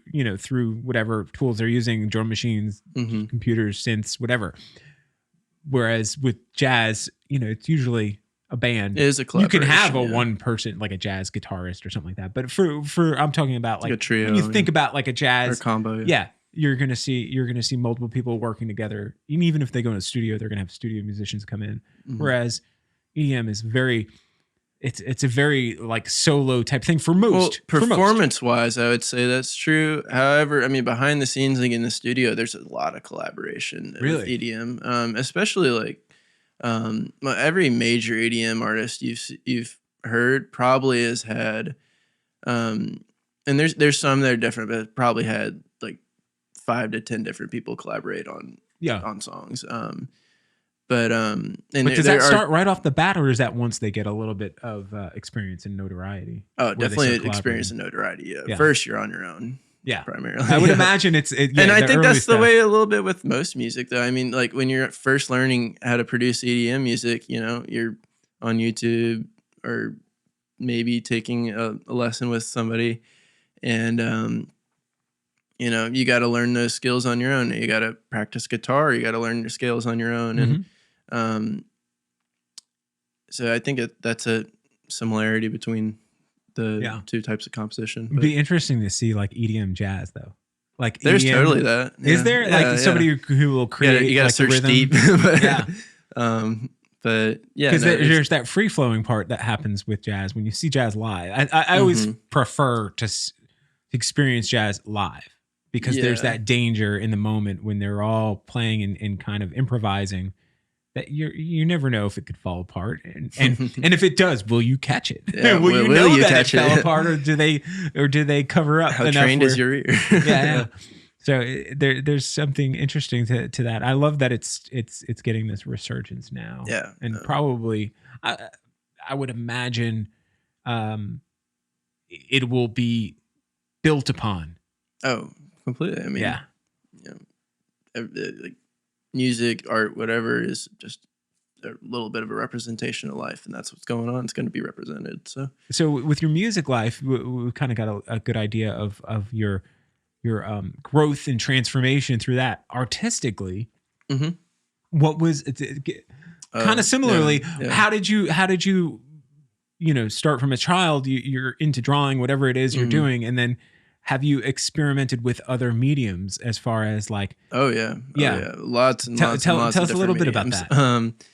whatever tools they're using, drum machines, computers, synths, whatever. Whereas with jazz, it's usually a band. It is a You collaboration. can have a one person, like a jazz guitarist or something like that. But for I'm talking about like a trio. When you think about like a jazz or combo, you're gonna see multiple people working together. And even if they go in a studio, they're gonna have studio musicians come in. Whereas EDM is it's a very like solo type thing for most. Well, performance wise, I would say that's true. However, I mean, behind the scenes, like in the studio, there's a lot of collaboration with EDM, especially like every major EDM artist you've heard probably has had, and there's some that are different, but probably had like 5 to 10 different people collaborate on songs. But does that start right off the bat, or is that once they get a little bit of experience and notoriety? Oh, definitely experience and notoriety. First, you're on your own. Yeah, primarily. I would imagine and I think that's the way a little bit with most music, though. I mean, like when you're first learning how to produce EDM music, you're on YouTube or maybe taking a lesson with somebody, and you got to learn those skills on your own. You got to practice guitar. You got to learn your scales on your own, and so I think that's a similarity between the two types of composition. It'd be interesting to see like EDM jazz though. Like there's EDM, totally that. Yeah. Is there like somebody who will create? You got to like search rhythm? deep. But because there's that free flowing part that happens with jazz when you see jazz live. I always prefer to experience jazz live because there's that danger in the moment when they're all playing and kind of improvising. That you never know if it could fall apart, and if it does, will you catch it? Yeah, will you know that it fell apart, or do they cover up? How trained is your ear? yeah. So there's something interesting to that. I love that it's getting this resurgence now. Yeah, and probably I would imagine it will be built upon. Oh, completely. I mean, like music, art, whatever is just a little bit of a representation of life, and that's what's going on. It's going to be represented. So with your music life, we kind of got a good idea of your growth and transformation through that artistically. What was kind of similarly? How did you start from a child? You're into drawing, whatever it is you're doing, and then have you experimented with other mediums as far as like, Oh yeah, oh yeah, yeah, lots and tell lots and tell lots tell of us a little different bit about mediums. that.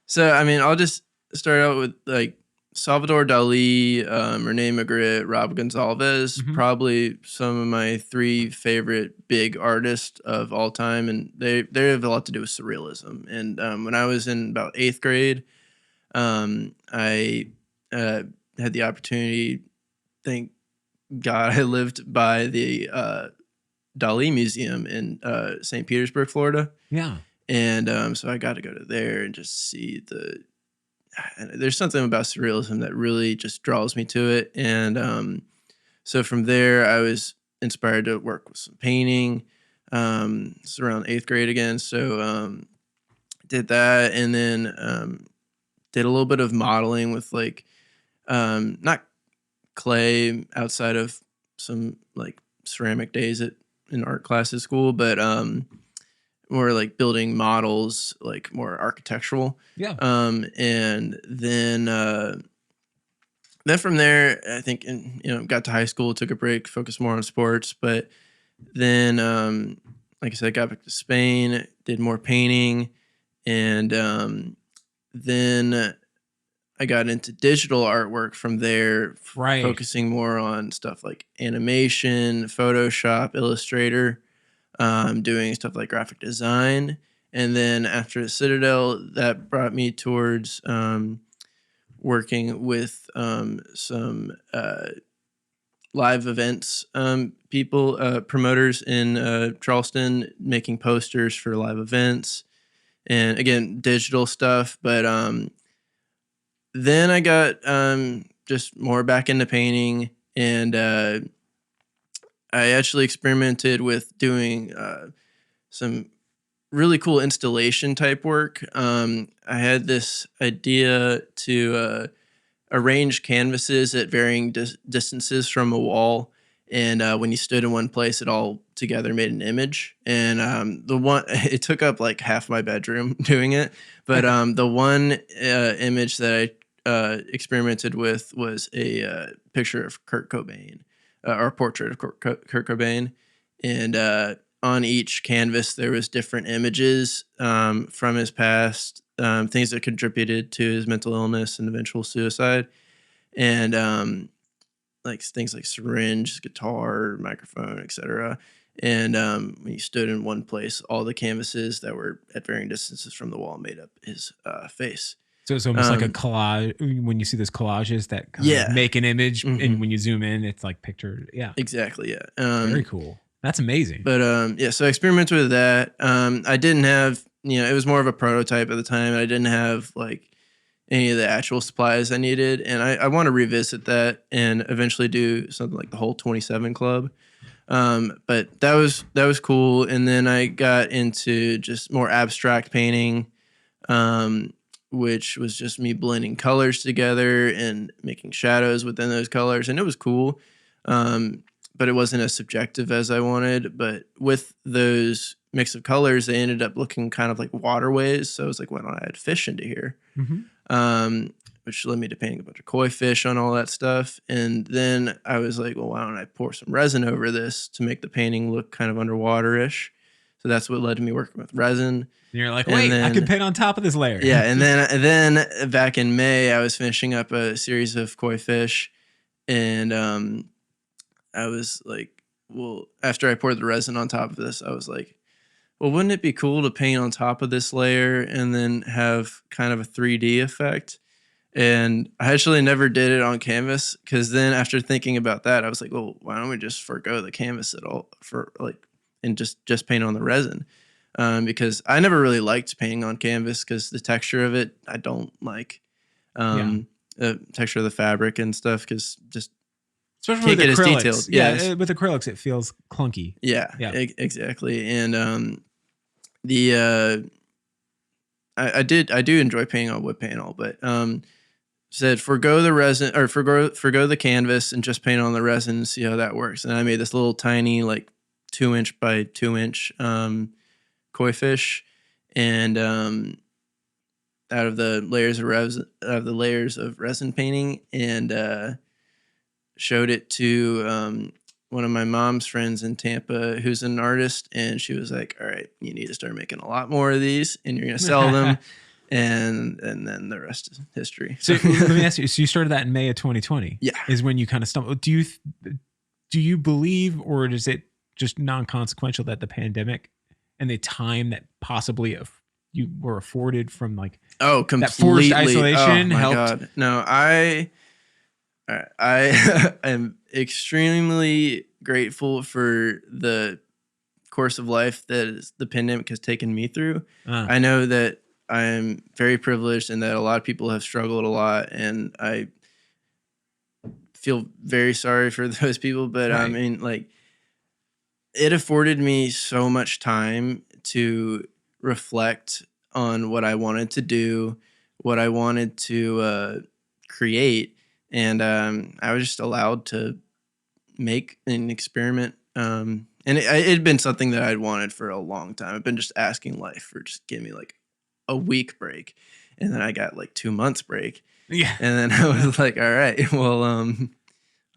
So I mean, I'll just start out with like Salvador Dali, Rene Magritte, Rob Gonzalez, Hmm. probably some of my three favorite big artists of all time, and they have a lot to do with surrealism. And when I was in about eighth grade, I had the opportunity. Thank God, I lived by the Dali Museum in St. Petersburg, Florida. Yeah. And so I got to go to there and just see there's something about surrealism that really just draws me to it. And so from there, I was inspired to work with some painting. It's around eighth grade again. So did that, and then did a little bit of modeling with like, not clay outside of some like ceramic days in art class at school, but more like building models, like more architectural. Yeah. And then from there, I think, got to high school, took a break, focused more on sports. But then, like I said, got back to Spain, did more painting, and then I got into digital artwork from there, Right. focusing more on stuff like animation, Photoshop, Illustrator, doing stuff like graphic design. And then after the Citadel, that brought me towards working with some live events people, promoters in Charleston, making posters for live events. And again, digital stuff. But then I got just more back into painting, and I actually experimented with doing some really cool installation type work. I had this idea to arrange canvases at varying distances from a wall. And when you stood in one place, it all together made an image. And it took up like half my bedroom doing it. But the one image that I experimented with was a picture of Kurt Cobain, or a portrait of Kurt Cobain. And on each canvas, there was different images from his past, things that contributed to his mental illness and eventual suicide. And like things like syringe, guitar, microphone, etc. And when you stood in one place, all the canvases that were at varying distances from the wall made up his face. So it's almost like a collage. When you see those collages that kind of Yeah. make an image, Mhm. and when you zoom in, it's like pictured. Yeah. Exactly. Yeah. Very cool. That's amazing. But yeah, so I experimented with that. I didn't have, it was more of a prototype at the time. I didn't have like any of the actual supplies I needed, and I want to revisit that and eventually do something like the whole 27 Club. But that was cool. And then I got into just more abstract painting, which was just me blending colors together and making shadows within those colors, and it was cool. But it wasn't as subjective as I wanted. But with those mix of colors, they ended up looking kind of like waterways. So I was like, why don't I add fish into here? Which led me to painting a bunch of koi fish on all that stuff. And then I was like, well, why don't I pour some resin over this to make the painting look kind of underwater-ish? So that's what led to me working with resin. And you're like, And wait, I then- can paint on top of this layer. Yeah, and then back in May, I was finishing up a series of koi fish, and I was like, well, after I poured the resin on top of this, I was like, well, wouldn't it be cool to paint on top of this layer and then have kind of a 3D effect? And I actually never did it on canvas, because then after thinking about that, I was like, well, why don't we just forgo the canvas at all and just paint on the resin? Because I never really liked painting on canvas because the texture of it, I don't like. The texture of the fabric and stuff, because just Especially can't with get as acrylics. detailed. Yeah, Yes. with acrylics, it feels clunky. Yeah, Yeah. exactly. And the I do enjoy painting on wood panel, but said forgo the resin, or forgo the canvas and just paint on the resin and see how that works. And I made this little tiny like 2-inch by 2-inch koi fish, and out of the layers of resin painting, and showed it to one of my mom's friends in Tampa who's an artist, and she was like, all right, you need to start making a lot more of these and you're going to sell them. And then the rest is history. So let me ask you, so you started that in May of 2020. Yeah. Is when you kind of stumbled. Do you believe, or is it just non-consequential that the pandemic and the time that possibly you were afforded from like completely that forced isolation helped? God. No, I am extremely grateful for the course of life that the pandemic has taken me through. I know that I am very privileged and that a lot of people have struggled a lot, and I feel very sorry for those people. But Right. I mean, like, it afforded me so much time to reflect on what I wanted to do, what I wanted to create, and I was just allowed to make an experiment. And it had been something that I'd wanted for a long time. I've been just asking life for just give me like a week break, and then I got like 2 months break. Yeah. And then I was like, all right, well, I'm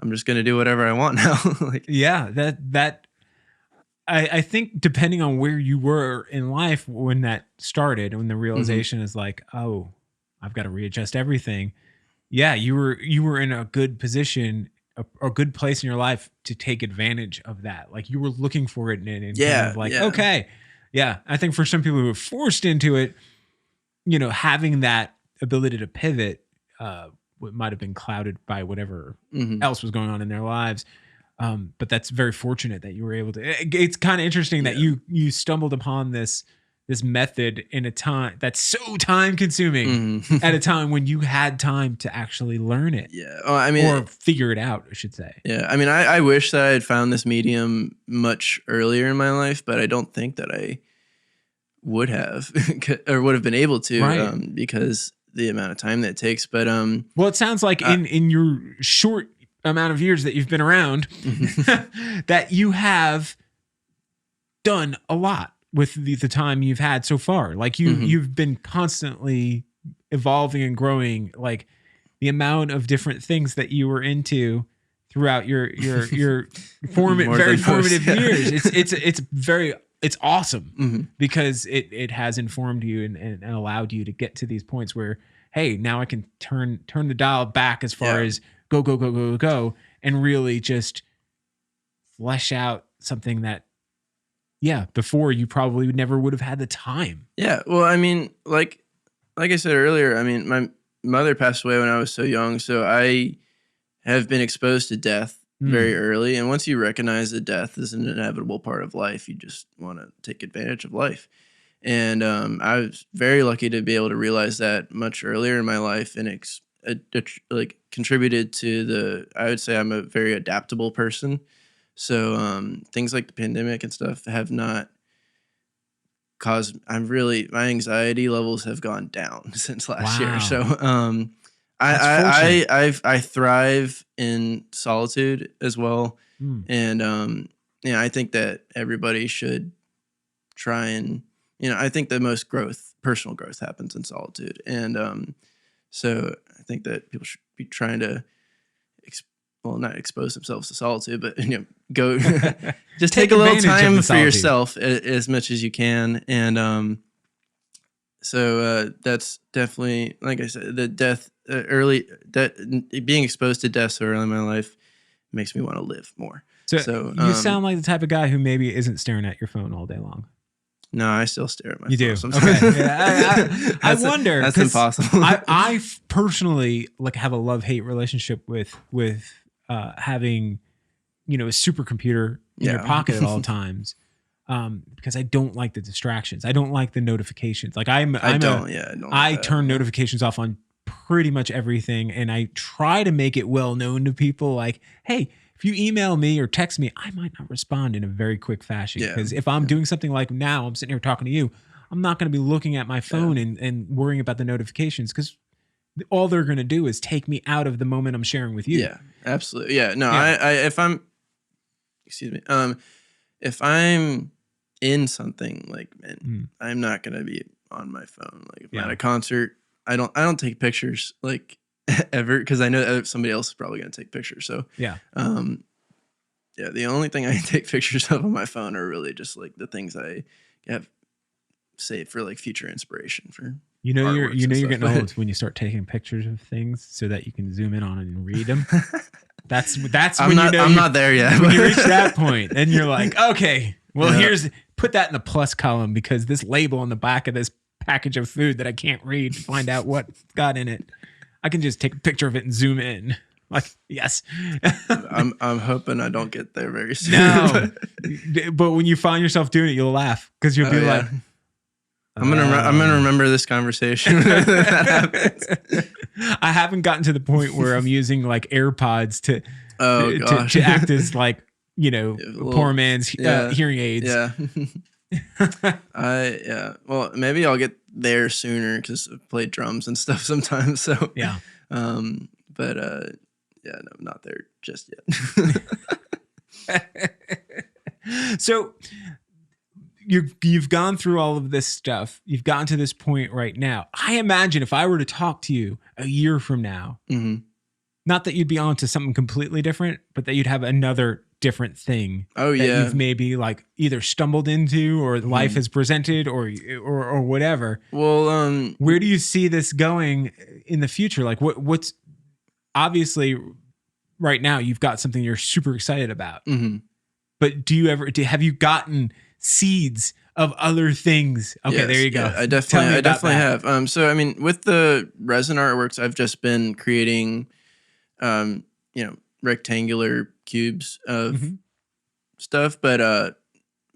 just gonna do whatever I want now. Like, yeah, that I think depending on where you were in life when that started, when the realization is like, oh, I've got to readjust everything. Yeah, you were in a good position, a good place in your life to take advantage of that. Like you were looking for it and kind of like, okay. Yeah. I think for some people who were forced into it, having that ability to pivot what might have been clouded by whatever else was going on in their lives. But that's very fortunate that you were able to. It's kind of interesting that you stumbled upon this method in a time that's so time consuming at a time when you had time to actually learn it. Yeah. Oh, I mean, or figure it out, I should say. Yeah. I mean, I wish that I had found this medium much earlier in my life, but I don't think that I would have or would have been able to, Right. because the amount of time that it takes. But well, it sounds like in your short amount of years that you've been around that you have done a lot with the time you've had so far. Like you've been constantly evolving and growing. Like the amount of different things that you were into throughout your very formative years. It's awesome because it has informed you and allowed you to get to these points where, hey, now I can turn the dial back as far as go, and really just flesh out something that, before you probably never would have had the time. Yeah. Well, I mean, like I said earlier, I mean, my mother passed away when I was so young, so I have been exposed to death very early. And once you recognize that death is an inevitable part of life, you just want to take advantage of life. And I was very lucky to be able to realize that much earlier in my life, and like contributed to I would say I'm a very adaptable person. So things like the pandemic and stuff have not caused. My anxiety levels have gone down since last year. So I thrive in solitude as well. And I think that everybody should try and, I think the most personal growth happens in solitude. And so I think that people should be trying to not expose themselves to solitude, but go just take a little time for yourself as much as you can. And so that's definitely, like I said, the being exposed to death so early in my life makes me want to live more. So you sound like the type of guy who maybe isn't staring at your phone all day long. No, I still stare at my phone. You do? Sometimes. Okay. Yeah, I wonder. That's impossible. I personally have a love-hate relationship with having, a supercomputer in your pocket at all times. Because I don't like the distractions. I don't like the notifications. Like I turn notifications off on pretty much everything. And I try to make it well known to people like, hey, if you email me or text me, I might not respond in a very quick fashion. Because if I'm doing something like now, I'm sitting here talking to you, I'm not going to be looking at my phone and worrying about the notifications, because all they're going to do is take me out of the moment I'm sharing with you. Yeah, absolutely. Yeah. No, if I'm in something, I'm not going to be on my phone. Like if I'm at a concert, I don't take pictures ever, because I know that somebody else is probably going to take pictures. So Yeah, the only thing I take pictures of on my phone are really just like the things I have saved for like future inspiration for artworks and You're stuff. getting old when you start taking pictures of things so that you can zoom in on it and read them. That's when you know I'm not there yet. when you reach that point, then you're like, okay, well, Yeah. put that in the plus column because this label on the back of this package of food that I can't read to find out what's got in it. I can just take a picture of it and zoom in. Like, yes. I'm hoping I don't get there very soon. No. But when you find yourself doing it, you'll laugh because you'll be like, I'm gonna remember this conversation when that happens. I haven't gotten to the point where I'm using like AirPods to act as like, poor man's hearing aids. Yeah. Well, maybe I'll get there sooner because I play drums and stuff sometimes. So yeah. But yeah, no, I'm not there just yet. So you've gone through all of this stuff. You've gotten to this point right now. I imagine if I were to talk to you a year from now, not that you'd be on to something completely different, but that you'd have another different thing. Oh that yeah, you've maybe like either stumbled into or life has presented or whatever. Well, where do you see this going in the future? Like what's obviously right now you've got something you're super excited about. But have you gotten seeds of other things? Okay, yes, there you go. Yeah, I definitely have. So I mean, with the resin artworks, I've just been creating, rectangular cubes of stuff. But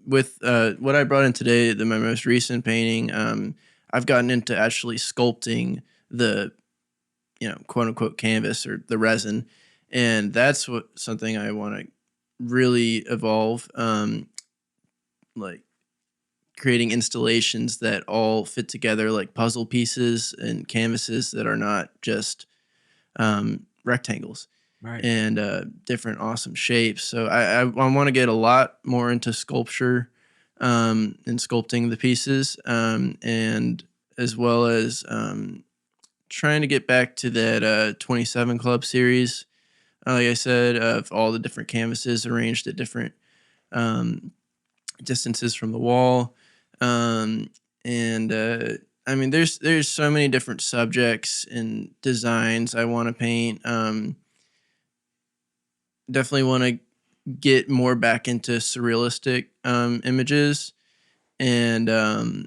with what I brought in today, my most recent painting, I've gotten into actually sculpting the, quote unquote canvas or the resin, and that's something I want to really evolve. Like creating installations that all fit together like puzzle pieces and canvases that are not just rectangles, right? And different awesome shapes. So I want to get a lot more into sculpture and sculpting the pieces, and as well as trying to get back to that 27 Club series. Like I said, of all the different canvases arranged at different distances from the wall. I mean, there's so many different subjects and designs I want to paint. Definitely want to get more back into surrealistic images, and I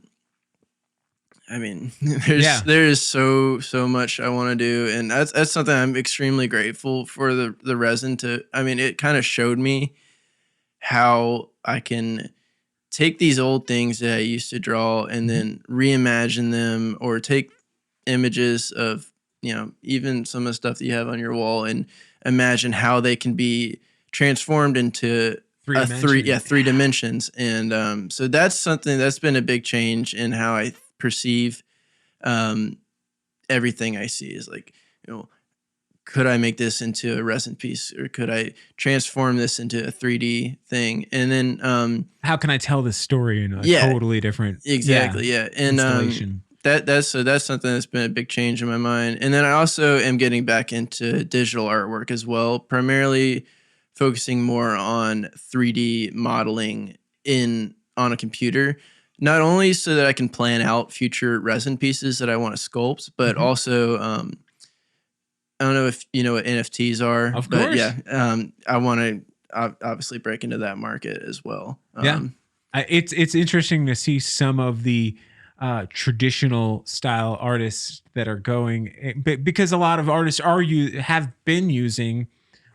mean, there's so much I want to do, and that's something I'm extremely grateful for the resin to. I mean, it kind of showed me how I can take these old things that I used to draw and then reimagine them, or take images of, even some of the stuff that you have on your wall and imagine how they can be transformed into three dimensions. And so that's something that's been a big change in how I perceive everything I see. Is like, could I make this into a resin piece, or could I transform this into a 3D thing? And then how can I tell this story in a totally different exactly and installation? That's something that's been a big change in my mind. And then I also am getting back into digital artwork as well, primarily focusing more on 3D modeling on a computer, not only so that I can plan out future resin pieces that I want to sculpt, but also I don't know if you know what NFTs are. Of course. But yeah, I want to obviously break into that market as well. It's interesting to see some of the traditional style artists that are going, because a lot of artists have been using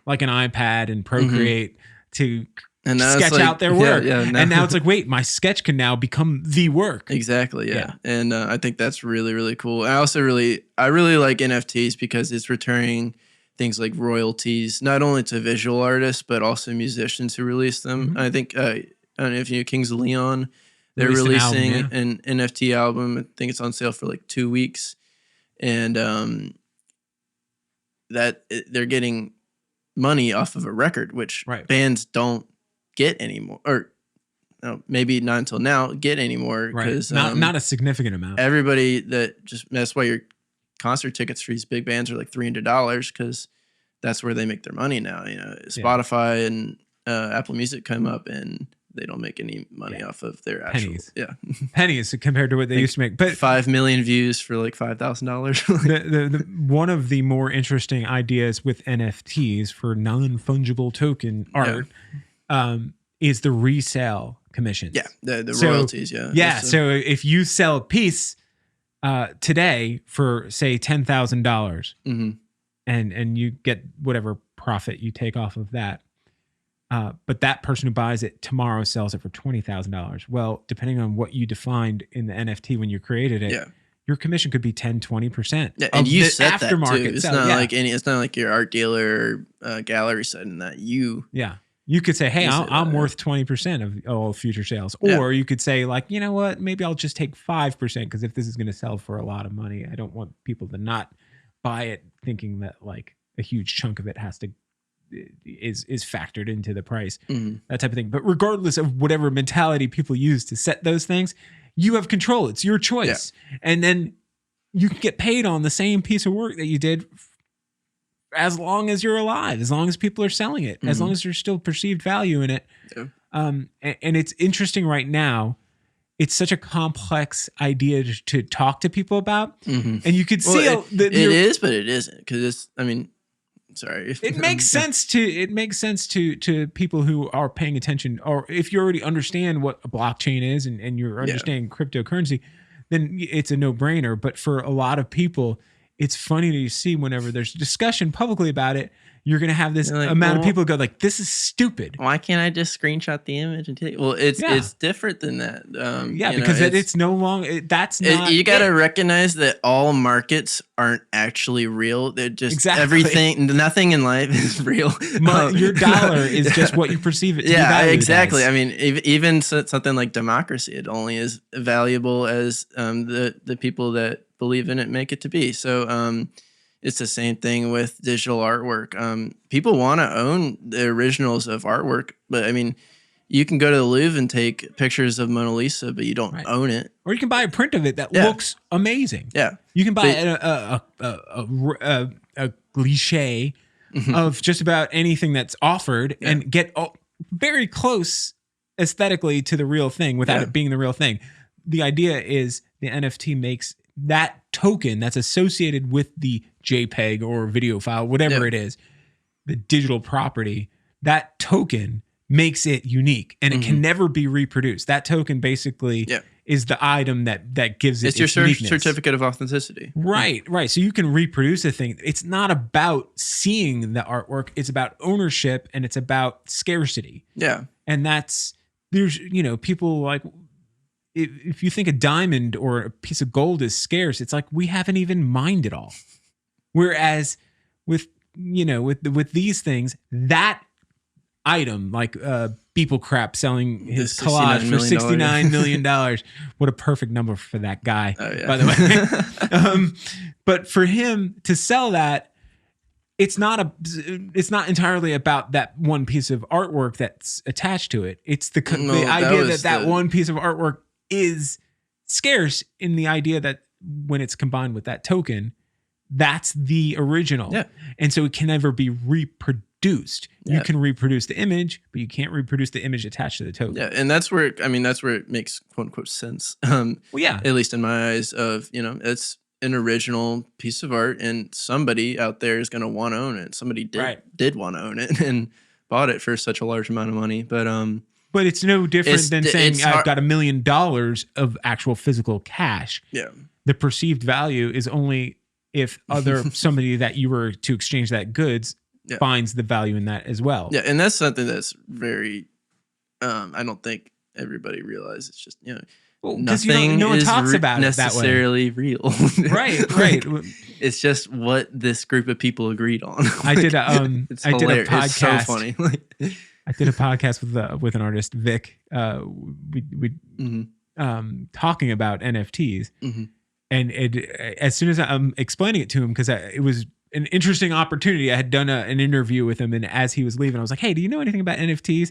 like an iPad and Procreate to sketch out their work. And now it's like, wait, my sketch can now become the work. Exactly. Yeah. And I think that's really, really cool. I also really like NFTs because it's returning things like royalties, not only to visual artists, but also musicians who release them. I think, I don't know if you know Kings of Leon, they're releasing an NFT album. I think it's on sale for like 2 weeks. And that they're getting money off of a record, which bands don't get anymore, or maybe not until now get anymore, because not a significant amount. Everybody that's why your concert tickets for these big bands are like $300, because that's where they make their money now. Spotify and Apple Music come up, and they don't make any money off of their actual pennies compared to what they used to make. But 5 million views for like $5,000. the one of the more interesting ideas with NFTs for non-fungible token art is the resale commissions. Yeah, the royalties. Yeah. So if you sell a piece today for say $10,000, and you get whatever profit you take off of that. But that person who buys it tomorrow sells it for $20,000. Well, depending on what you defined in the NFT when you created it, your commission could be 10-20%. Yeah, and you set that too. It's not like it's not like your art dealer or gallery setting that you. Yeah, you could say, "Hey, I'm worth 20% of all future sales," or you could say, "Like, you know what? Maybe I'll just take 5% because if this is going to sell for a lot of money, I don't want people to not buy it thinking that like a huge chunk of it has to." Is factored into the price, that type of thing. But regardless of whatever mentality people use to set those things, you have control. It's your choice. And then you can get paid on the same piece of work that you did as long as you're alive, as long as people are selling it, as long as there's still perceived value in it. And it's interesting right now. It's such a complex idea to talk to people about. And you could see it is, but it isn't, because it's, I mean, sorry. It makes sense to people who are paying attention, or if you already understand what a blockchain is and you're understanding cryptocurrency, then it's a no-brainer. But for a lot of people, it's funny to see whenever there's discussion publicly about it, you're going to have this amount of people go like, this is stupid. Why can't I just screenshot the image and take? Well, it's different than that. Because it's no longer, that's not. You got to recognize that all markets aren't actually real. They're just everything, nothing in life is real. Your dollar is just what you perceive it to be valued exactly. as. I mean, even something like democracy, it only is valuable as the people that believe in it make it to be. So, it's the same thing with digital artwork. People want to own the originals of artwork, but I mean, you can go to the Louvre and take pictures of Mona Lisa, but you don't own it. Or you can buy a print of it that looks amazing. Yeah, you can buy a cliche of just about anything that's offered and get very close aesthetically to the real thing without it being the real thing. The idea is the NFT makes that token that's associated with the JPEG or video file, whatever it is, the digital property, that token makes it unique and it can never be reproduced. That token basically is the item that gives it its your uniqueness. Certificate of authenticity. Right. So you can reproduce a thing. It's not about seeing the artwork. It's about ownership and it's about scarcity. Yeah. And there's people like, if you think a diamond or a piece of gold is scarce, it's like we haven't even mined it all. Whereas with these things, that item, like Beeple Crap selling his collage for $69 million. What a perfect number for that guy, by the way. But for him to sell that, it's not entirely about that one piece of artwork that's attached to it. It's the idea that one piece of artwork is scarce in the idea that when it's combined with that token, that's the original. Yeah. And so it can never be reproduced. Yeah. You can reproduce the image, but you can't reproduce the image attached to the token. Yeah. And that's where it makes quote unquote sense. At least in my eyes of, it's an original piece of art and somebody out there is going to want to own it. Somebody did want to own it and bought it for such a large amount of money. But it's no different than saying I've got $1 million of actual physical cash. Yeah. The perceived value is only if somebody that you were to exchange that goods finds the value in that as well. Yeah, and that's something that's very I don't think everybody realizes. It's just nothing no one talks about necessarily it that way. Real. Right. It's just what this group of people agreed on. I did a podcast. It's so funny. I did a podcast with an artist, Vic. We talking about NFTs, and as soon as I'm explaining it to him, because it was an interesting opportunity. I had done an interview with him, and as he was leaving, I was like, "Hey, do you know anything about NFTs?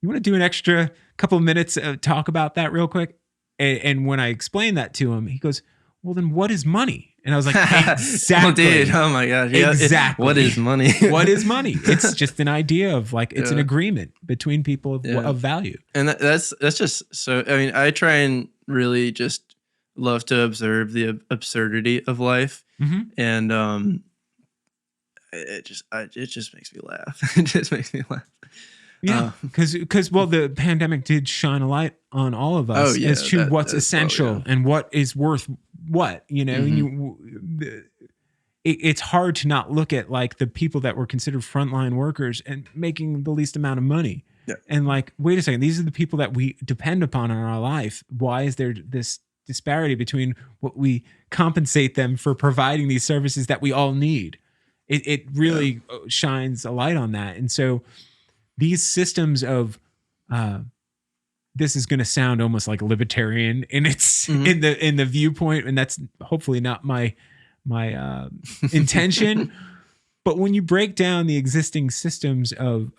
You want to do an extra couple of minutes talk about that real quick?" And when I explained that to him, he goes, "Well, then what is money?" And I was like, exactly. Dude, oh my gosh. Yeah, Exactly. What is money? What is money? It's just an idea of like, it's an Yeah. agreement between people of value. And that's just so, I mean, I try and really just love to observe the absurdity of life. And it just makes me laugh. It just makes me laugh. Yeah, because well, the pandemic did shine a light on all of us as to what's essential and what is worth what, you know. And it's hard to not look at like the people that were considered frontline workers and making the least amount of money. Yeah. And like, wait a second, these are the people that we depend upon in our life. Why is there this disparity between what we compensate them for providing these services that we all need? It really shines a light on that. And so these systems of this is going to sound almost like libertarian in its in the viewpoint, and that's hopefully not my intention. But when you break down the existing systems of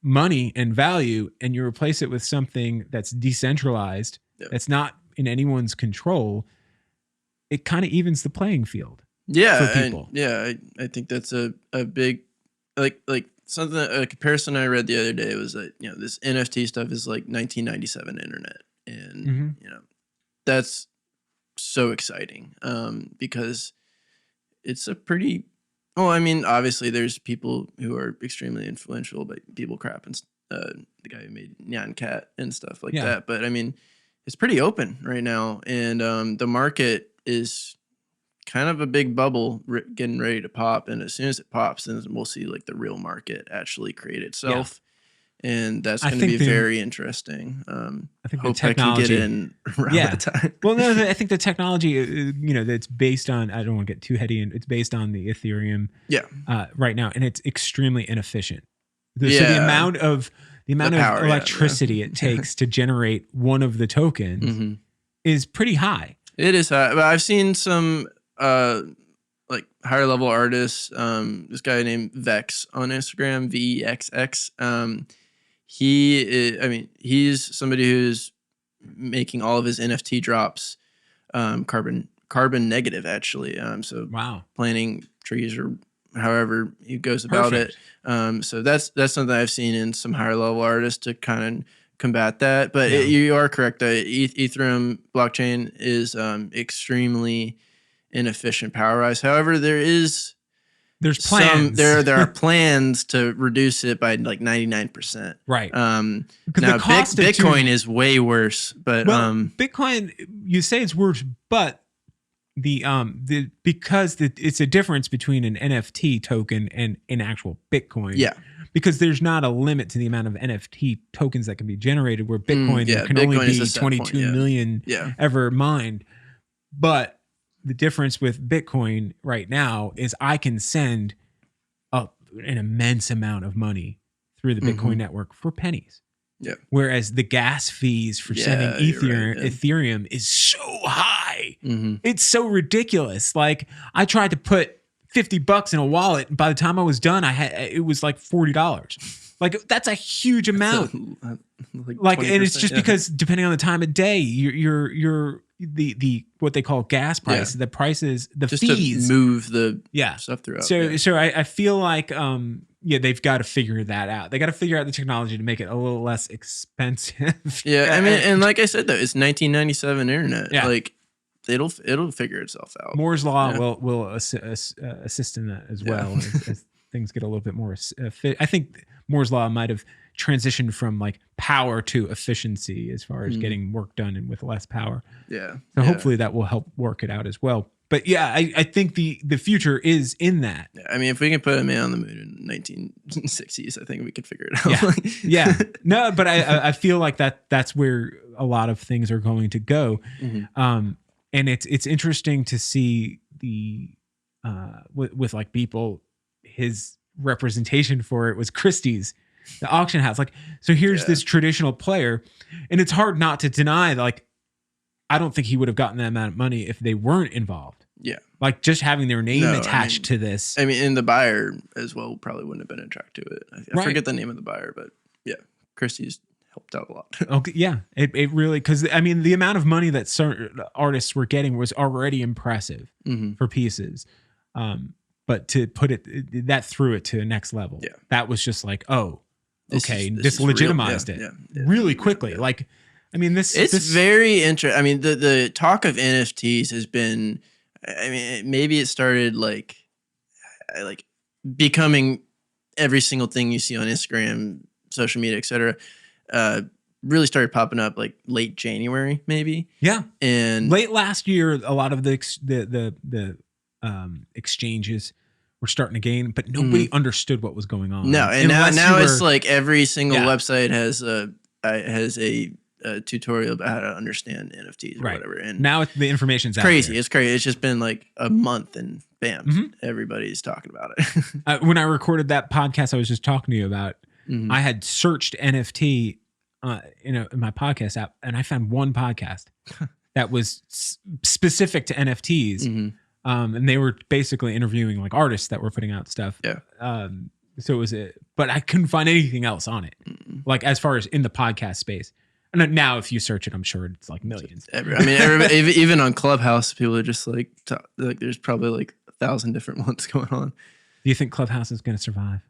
money and value, and you replace it with something that's decentralized, that's not in anyone's control, it kind of evens the playing field. Yeah, for people. I think that's a big like something. A comparison I read the other day was that, you know, this NFT stuff is like 1997 internet, and you know, that's so exciting because it's a pretty. Well, I mean, obviously, there's people who are extremely influential, but people crap and the guy who made Nyan Cat and stuff like that. But I mean, it's pretty open right now, and the market is kind of a big bubble getting ready to pop. And as soon as it pops, then we'll see like the real market actually create itself. And that's going to be very interesting. I think hope the technology, I can get in around that time. Well, no, I think the technology, you know, that's based on, I don't want to get too heady, and it's based on the Ethereum right now. And it's extremely inefficient. So the amount of power, electricity it takes to generate one of the tokens is pretty high. It is high. But I've seen some like higher level artists, this guy named Vex on Instagram, VEXX. He's somebody who's making all of his NFT drops carbon negative, actually. So planting trees or however he goes about it. So that's something I've seen in some higher level artists to kind of combat that. But you are correct. Ethereum blockchain is extremely inefficient power-wise. However, there's plans. There are plans to reduce it by like 99%. Right. Now Bitcoin is way worse, but Bitcoin, you say it's worse, but because it's a difference between an NFT token and an actual Bitcoin. Yeah. Because there's not a limit to the amount of NFT tokens that can be generated, where Bitcoin can only be 22 million ever mined. But the difference with Bitcoin right now is I can send an immense amount of money through the Bitcoin network for pennies. Yeah. Whereas the gas fees for sending Ethereum is so high. It's so ridiculous. Like, I tried to put $50 in a wallet, and by the time I was done, it was like $40. Like, that's a huge amount. Like, and it's just because depending on the time of day, you're the what they call gas price, the prices, the just fees to move the stuff throughout. So I feel like they've got to figure that out. They got to figure out the technology to make it a little less expensive. I mean, and like I said, though, it's 1997 internet. Like, it'll figure itself out. Moore's law will assist in that as well as things get a little bit more I think Moore's law might have transitioned from like power to efficiency as far as getting work done and with less power. So hopefully that will help work it out as well. But I think the future is in that. I mean, if we can put a man on the moon in the 1960s, I think we could figure it out. No, but I feel like that's where a lot of things are going to go. And it's interesting to see the with like people, his representation for it was Christie's, the auction house. Like, so here's this traditional player, and it's hard not to deny, like, I don't think he would have gotten that amount of money if they weren't involved. Like, just having their name attached to this. I mean, and the buyer as well probably wouldn't have been attracted to it. I forget the name of the buyer, but Christie's helped out a lot. Okay, yeah, it really, because I mean the amount of money that certain artists were getting was already impressive for pieces, but to put that threw it to the next level. Yeah, that was just like, oh, okay, this is legitimized real. it Yeah, really quickly. Yeah. Like, I mean, it's very interesting. I mean, the talk of NFTs has been, I mean, maybe it started like becoming every single thing you see on Instagram, social media, etc. Really started popping up like late January, maybe. Yeah, and late last year, a lot of the exchanges were starting to gain, but nobody understood what was going on. No, and now it's like every single website has a tutorial about how to understand NFTs or whatever. And now the information's crazy. out there. It's crazy. It's just been like a month and bam, everybody's talking about it. When I recorded that podcast I was just talking to you about, I had searched NFT in my podcast app, and I found one podcast that was specific to NFTs. And they were basically interviewing like artists that were putting out stuff. Yeah. So it was but I couldn't find anything else on it. Like as far as in the podcast space. And now if you search it, I'm sure it's like millions. I mean, even on Clubhouse, people are just like there's probably like 1,000 different ones going on. Do you think Clubhouse is going to survive?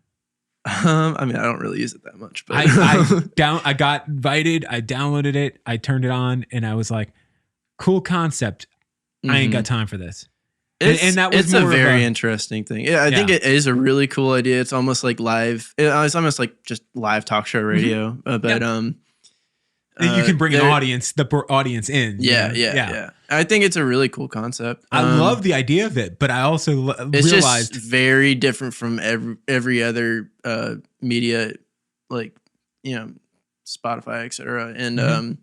I mean, I don't really use it that much, but I got invited, I downloaded it, I turned it on, and I was like, cool concept. I ain't got time for this. And that was a very interesting thing. Yeah, I think it is a really cool idea. It's almost like live. It's almost like just live talk show radio. But you can bring the audience in. Yeah. I think it's a really cool concept. I love the idea of it, but I also it's realized just very different from every other media, like Spotify, etc. And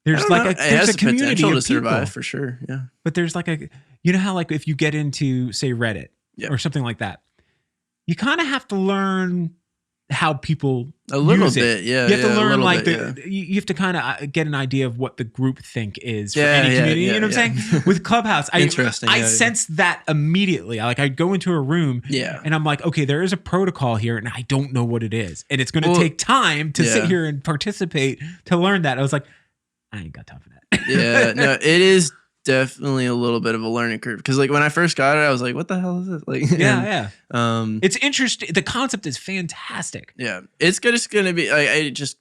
there's like there's a community potential of to survive people. for sure. Yeah, but there's like how like if you get into say Reddit or something like that, you kind of have to learn how people a little use bit. It. Yeah, you have to learn like bit, you have to kind of get an idea of what the group think is for any community. You know what I'm saying? With Clubhouse, I sensed that immediately. Like I'd go into a room, and I'm like, okay, there is a protocol here, and I don't know what it is, and it's going to take time to sit here and participate to learn that. I was like, I ain't got time for that. Yeah, no, it is definitely a little bit of a learning curve because like when I first got it, I was like, what the hell is this? Like, it's interesting. The concept is fantastic. Yeah, it's just gonna be.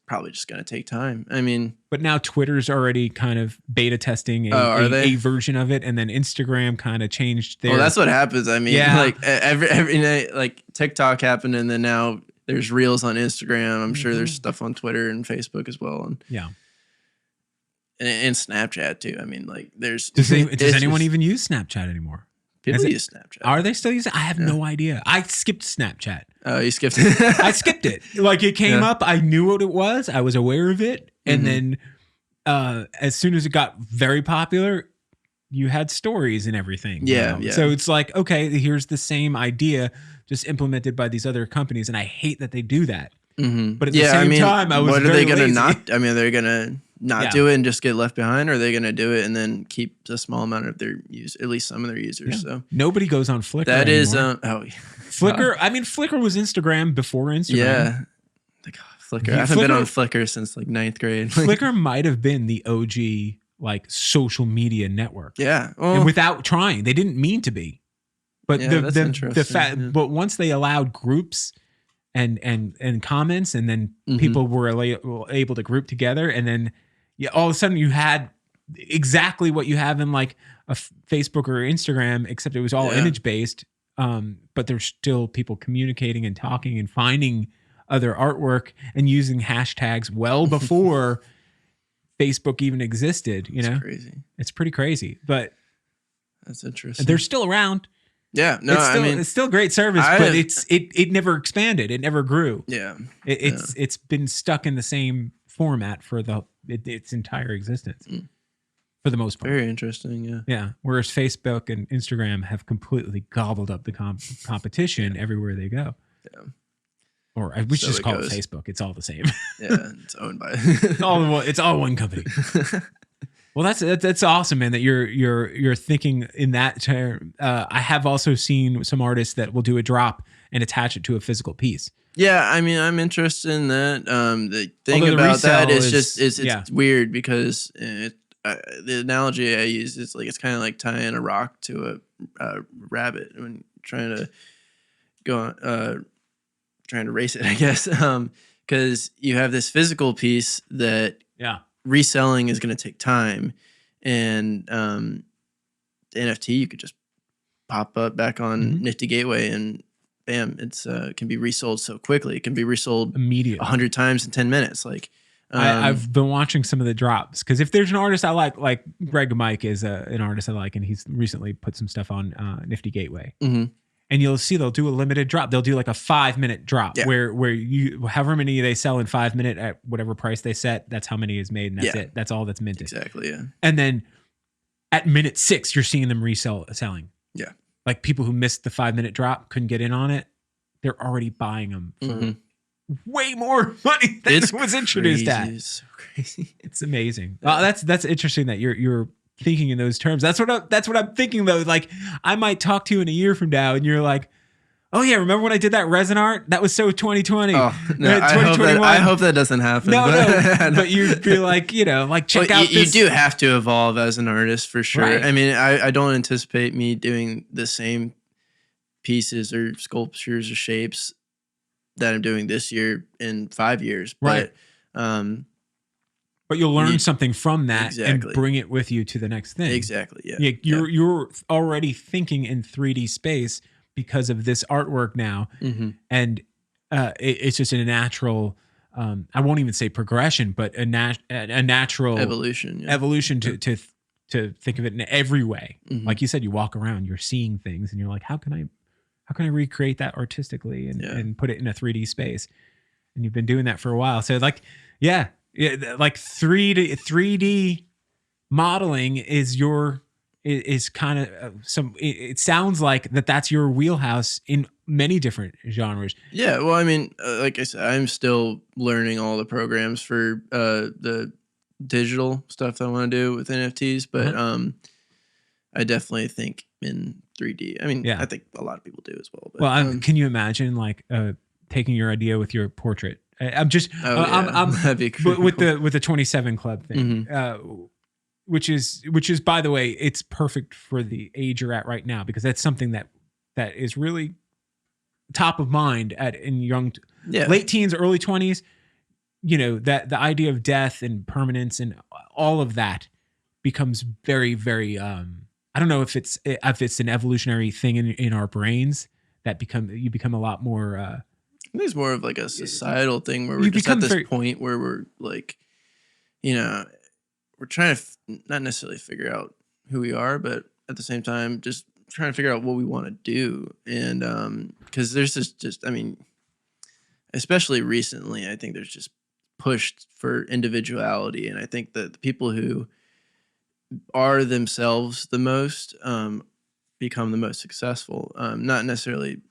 Probably just gonna take time. I mean, but now Twitter's already kind of beta testing a version of it, and then Instagram kind of changed their. Well, that's what happens. I mean, like every night, like TikTok happened, and then now there's Reels on Instagram. I'm sure there's stuff on Twitter and Facebook as well. And and Snapchat too. I mean, like there's does anyone even use Snapchat anymore? People use Snapchat. Are they still using it? I have no idea. I skipped Snapchat. Oh, you skipped it? I skipped it. Like it came up. I knew what it was. I was aware of it. And then as soon as it got very popular, you had stories and everything. Yeah. So it's like, okay, here's the same idea just implemented by these other companies. And I hate that they do that. But at the same time, I was what are they going to lazy. not? I mean, they're going to not do it and just get left behind, or are they going to do it and then keep a small amount of their at least some of their users? So nobody goes on Flickr. That is Flickr. I mean, Flickr was Instagram before Instagram. Yeah, Flickr. I haven't been on Flickr since like 9th grade. Flickr might have been the OG like social media network. Yeah, and without trying, they didn't mean to be. But the fact, but once they allowed groups and comments, and then people were able to group together, and then all of a sudden you had exactly what you have in like a Facebook or Instagram, except it was all image based. But there's still people communicating and talking and finding other artwork and using hashtags well before Facebook even existed. Crazy. It's pretty crazy, but that's interesting. They're still around. Yeah, no, it's still great service, but it never expanded. It never grew. Yeah, it's been stuck in the same format for its entire existence, for the most part. Very interesting. Yeah, yeah. Whereas Facebook and Instagram have completely gobbled up the competition everywhere they go. Yeah, or we should just call it Facebook. It's all the same. Yeah, it's owned by it's all one company. Well, that's awesome, man. That you're thinking in that term. I have also seen some artists that will do a drop and attach it to a physical piece. Yeah, I mean, I'm interested in that. The thing Although the about that resale is just it's yeah. weird because the analogy I use is like it's kind of like tying a rock to a rabbit when you're trying to go trying to race it, I guess. Because you have this physical piece that Yeah. reselling is going to take time, and the NFT you could just pop up back on Nifty Gateway and bam, it's can be resold so quickly. It can be resold Immediately. 100 times in 10 minutes. Like I've been watching some of the drops because if there's an artist I like Greg Mike is an artist I like, and he's recently put some stuff on Nifty Gateway. And you'll see they'll do a limited drop. They'll do like a 5-minute drop where you however many they sell in 5 minutes at whatever price they set, that's how many is made, and that's it. That's all that's minted. Exactly. Yeah. And then at minute 6, you're seeing them selling. Yeah. Like people who missed the 5-minute drop, couldn't get in on it, they're already buying them for way more money than it was introduced at. It's so crazy. It's amazing. That's interesting that you're thinking in those terms. That's what I'm thinking though. Like I might talk to you in a year from now, and you're like, "Oh yeah, remember when I did that resin art? That was so 2020." Oh, no, I hope that doesn't happen. No, but you'd be like, like check out. You do have to evolve as an artist for sure. Right. I mean, I don't anticipate me doing the same pieces or sculptures or shapes that I'm doing this year in 5 years. Right. But you'll learn something from that and bring it with you to the next thing. Exactly. Yeah. You're already thinking in 3D space because of this artwork now, and it's just a natural. I won't even say progression, but a natural evolution. Yeah. Evolution to think of it in every way. Like you said, you walk around, you're seeing things, and you're like, how can I recreate that artistically and put it in a 3D space? And you've been doing that for a while. So like, like 3D modeling is kind of it sounds like that's your wheelhouse in many different genres. Yeah. Well, I mean, like I said, I'm still learning all the programs for the digital stuff that I want to do with NFTs, but I definitely think in 3D. I mean, I think a lot of people do as well. But, well, can you imagine like taking your idea with your portrait? I'm just that'd be cool. with the 27 Club thing, which is by the way, it's perfect for the age you're at right now, because that's something that is really top of mind in young late teens, early 20s. That the idea of death and permanence and all of that becomes very, very I don't know if it's an evolutionary thing in our brains that you become a lot more I think it's more of like a societal thing where we're just at this point where we're like, we're trying to not necessarily figure out who we are, but at the same time, just trying to figure out what we want to do. And because there's just, I mean, especially recently, I think there's just pushed for individuality. And I think that the people who are themselves the most become the most successful, not necessarily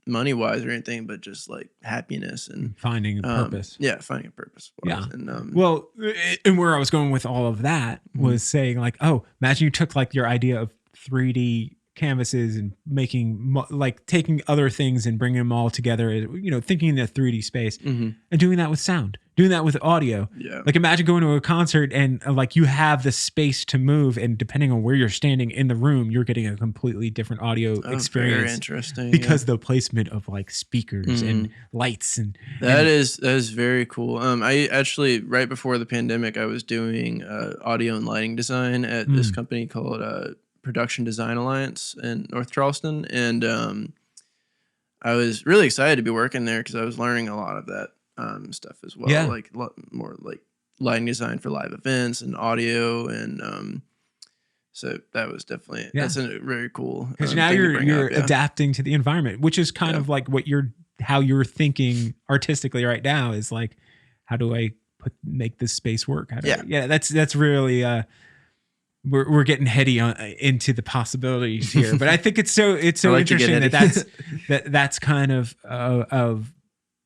money wise or anything, but just like happiness and finding a purpose. Finding a purpose. Yeah. And and where I was going with all of that was saying like, oh, imagine you took like your idea of 3D canvases and making like taking other things and bringing them all together, thinking in the 3D space and doing that with sound, doing that with audio. Yeah. Like imagine going to a concert and like you have the space to move, and depending on where you're standing in the room, you're getting a completely different audio experience. Very interesting. Because the placement of like speakers and lights and that is very cool. I actually right before the pandemic, I was doing audio and lighting design at this company called Production Design Alliance in North Charleston, and I was really excited to be working there because I was learning a lot of that stuff as well. Yeah. Like a lot more like lighting design for live events and audio, and so that was definitely that's a very cool. Because now you're adapting to the environment, which is kind of like how you're thinking artistically right now is like, how do I make this space work? That's really. We're getting heady into the possibilities here, but I think it's so interesting that's kind of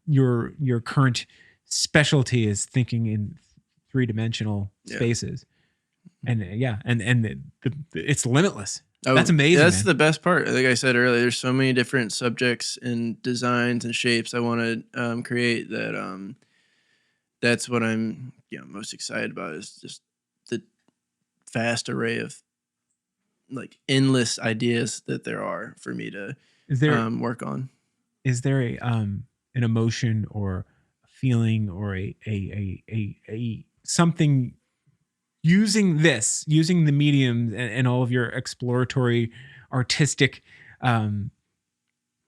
your current specialty is thinking in 3-dimensional spaces, and it's limitless. Oh, That's amazing, that's man. the best part. Like I said earlier, there's so many different subjects and designs and shapes I want to create that that's what I'm most excited about is just the vast array of like endless ideas that there are for me to Is there work on. is there a an emotion or a feeling or a something using the medium and all of your exploratory artistic um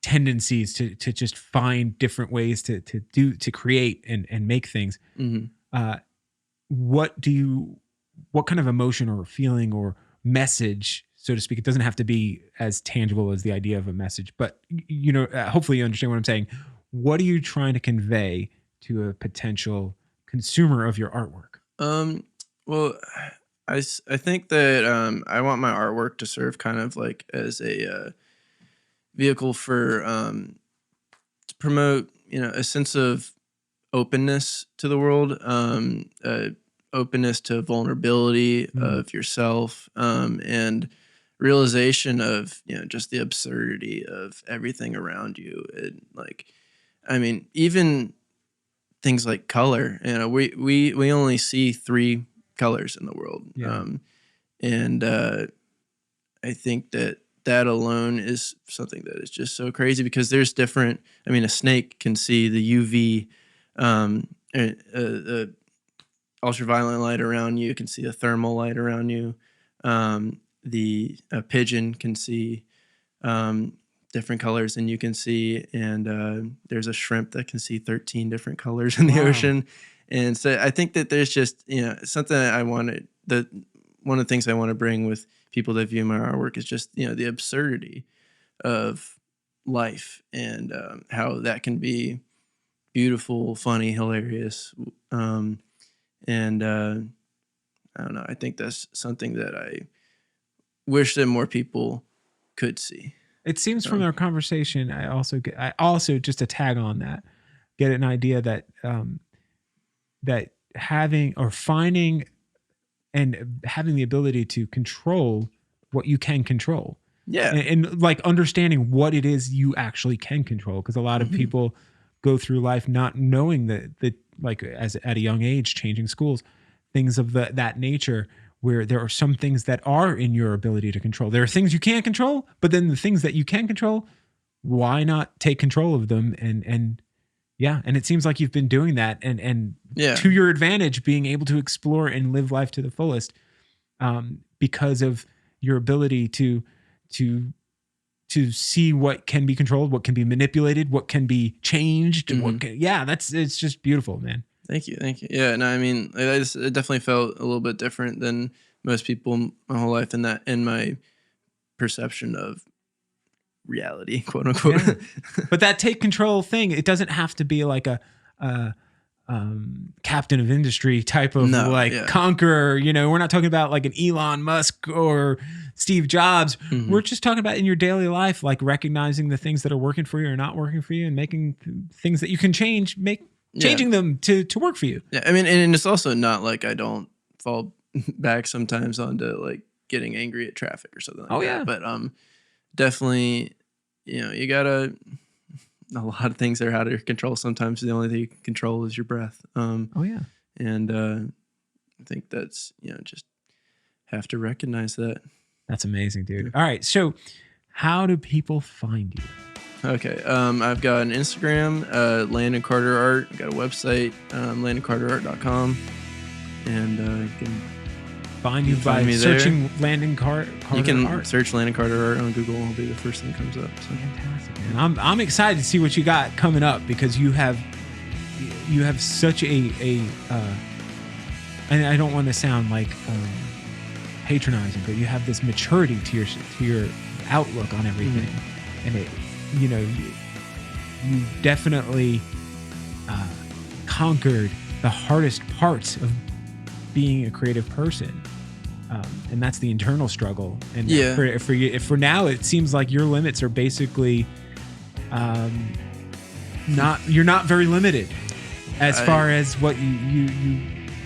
tendencies to just find different ways to create and make things. Hmm. uh what do you what kind of emotion or feeling or message, so to speak, it doesn't have to be as tangible as the idea of a message, but hopefully you understand what I'm saying. What are you trying to convey to a potential consumer of your artwork? Um, well, I think that I want my artwork to serve kind of like as a vehicle for to promote a sense of openness to the world, openness to vulnerability Mm, of yourself, and realization of just the absurdity of everything around you. And like, I mean, even things like color. We only see three colors in the world, yeah. and I think that that alone is something that is just so crazy because there's different. I mean, a snake can see the UV, the ultraviolet light around you. It can see the thermal light around you. The a pigeon can see um, different colors than you can see, and there's a shrimp that can see 13 different colors in the Wow. ocean. And so I think that there's just something that I wanted that one of the things I want to bring with people that view my artwork is just the absurdity of life and how that can be beautiful, funny, hilarious, and I don't know. I think that's something that I wish that more people could see. It seems from So our conversation, I also just to tag on that, get an idea that that having or finding and having the ability to control what you can control, yeah. and like understanding what it is you actually can control, because a lot of Hmm. people go through life not knowing that like as at a young age, changing schools, things of that nature, where there are some things that are in your ability to control. There are things you can't control, but then the things that you can control, why not take control of them? And yeah, and it seems like you've been doing that, and Yeah. to your advantage, being able to explore and live life to the fullest, because of your ability to to see what can be controlled, what can be manipulated, what can be changed, Hmm. yeah, it's just beautiful, man. Thank you. Thank you. Yeah. No, I mean, it definitely felt a little bit different than most people my whole life in that, in my perception of reality, quote unquote. Yeah, but that take control thing, it doesn't have to be like a captain of industry type of No. like Yeah. conqueror. We're not talking about like an Elon Musk or Steve Jobs. Hmm. We're just talking about in your daily life, like recognizing the things that are working for you or not working for you, and making things that you can change, Yeah. changing them to work for you. Yeah. I mean, and it's also not like I don't fall back sometimes onto like getting angry at traffic or something like Oh that. yeah. But definitely, you gotta. A lot of things are out of your control. Sometimes the only thing you can control is your breath. Oh yeah. And I think that's just have to recognize that. That's amazing, dude. Yeah. All right. So how do people find you? Okay. I've got an Instagram, Landon Carter Art. I've got a website, landoncarterart.com. And you can Find you find by me there. searching Landon Carter you can art. search Landon Carter Art on Google. It'll be the first thing that comes up. So. Fantastic, man. I'm excited to see what you got coming up, because you have such and I don't want to sound like patronizing, but you have this maturity to your outlook on everything, and it you definitely conquered the hardest parts of being a creative person. And that's the internal struggle. And Yeah. for now, it seems like your limits are basically you're not very limited as far as what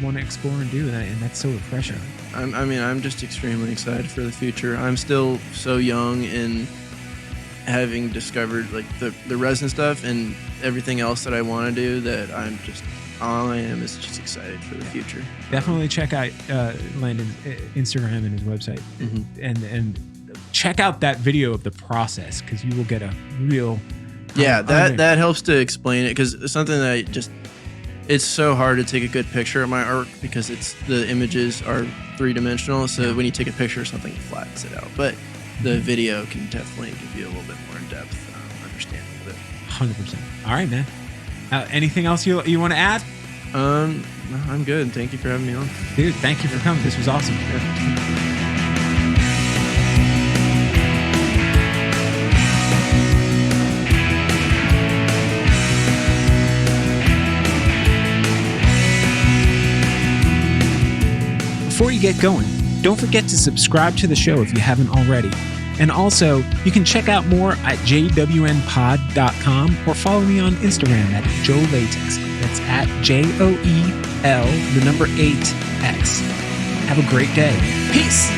want to explore and do, and that's so refreshing. I'm just extremely excited for the future. I'm still so young in having discovered like the resin stuff and everything else that I want to do, that all I am is just excited for the future. Definitely check out Landon's Instagram and his website, and check out that video of the process, because you will get a real that helps to explain it, because it's something that it's so hard to take a good picture of my art because the images are three-dimensional. So when you take a picture of something, it flattens it out. But the video can definitely give you a little bit more in-depth understanding of it. 100%. All right, man. Anything else you want to add? No, I'm good. Thank you for having me on. Dude, thank you for coming. This was awesome. Before you get going, don't forget to subscribe to the show if you haven't already. And also, you can check out more at jwnpod.com or follow me on Instagram at JoeLatex. That's at JOEL, the number 8X. Have a great day. Peace.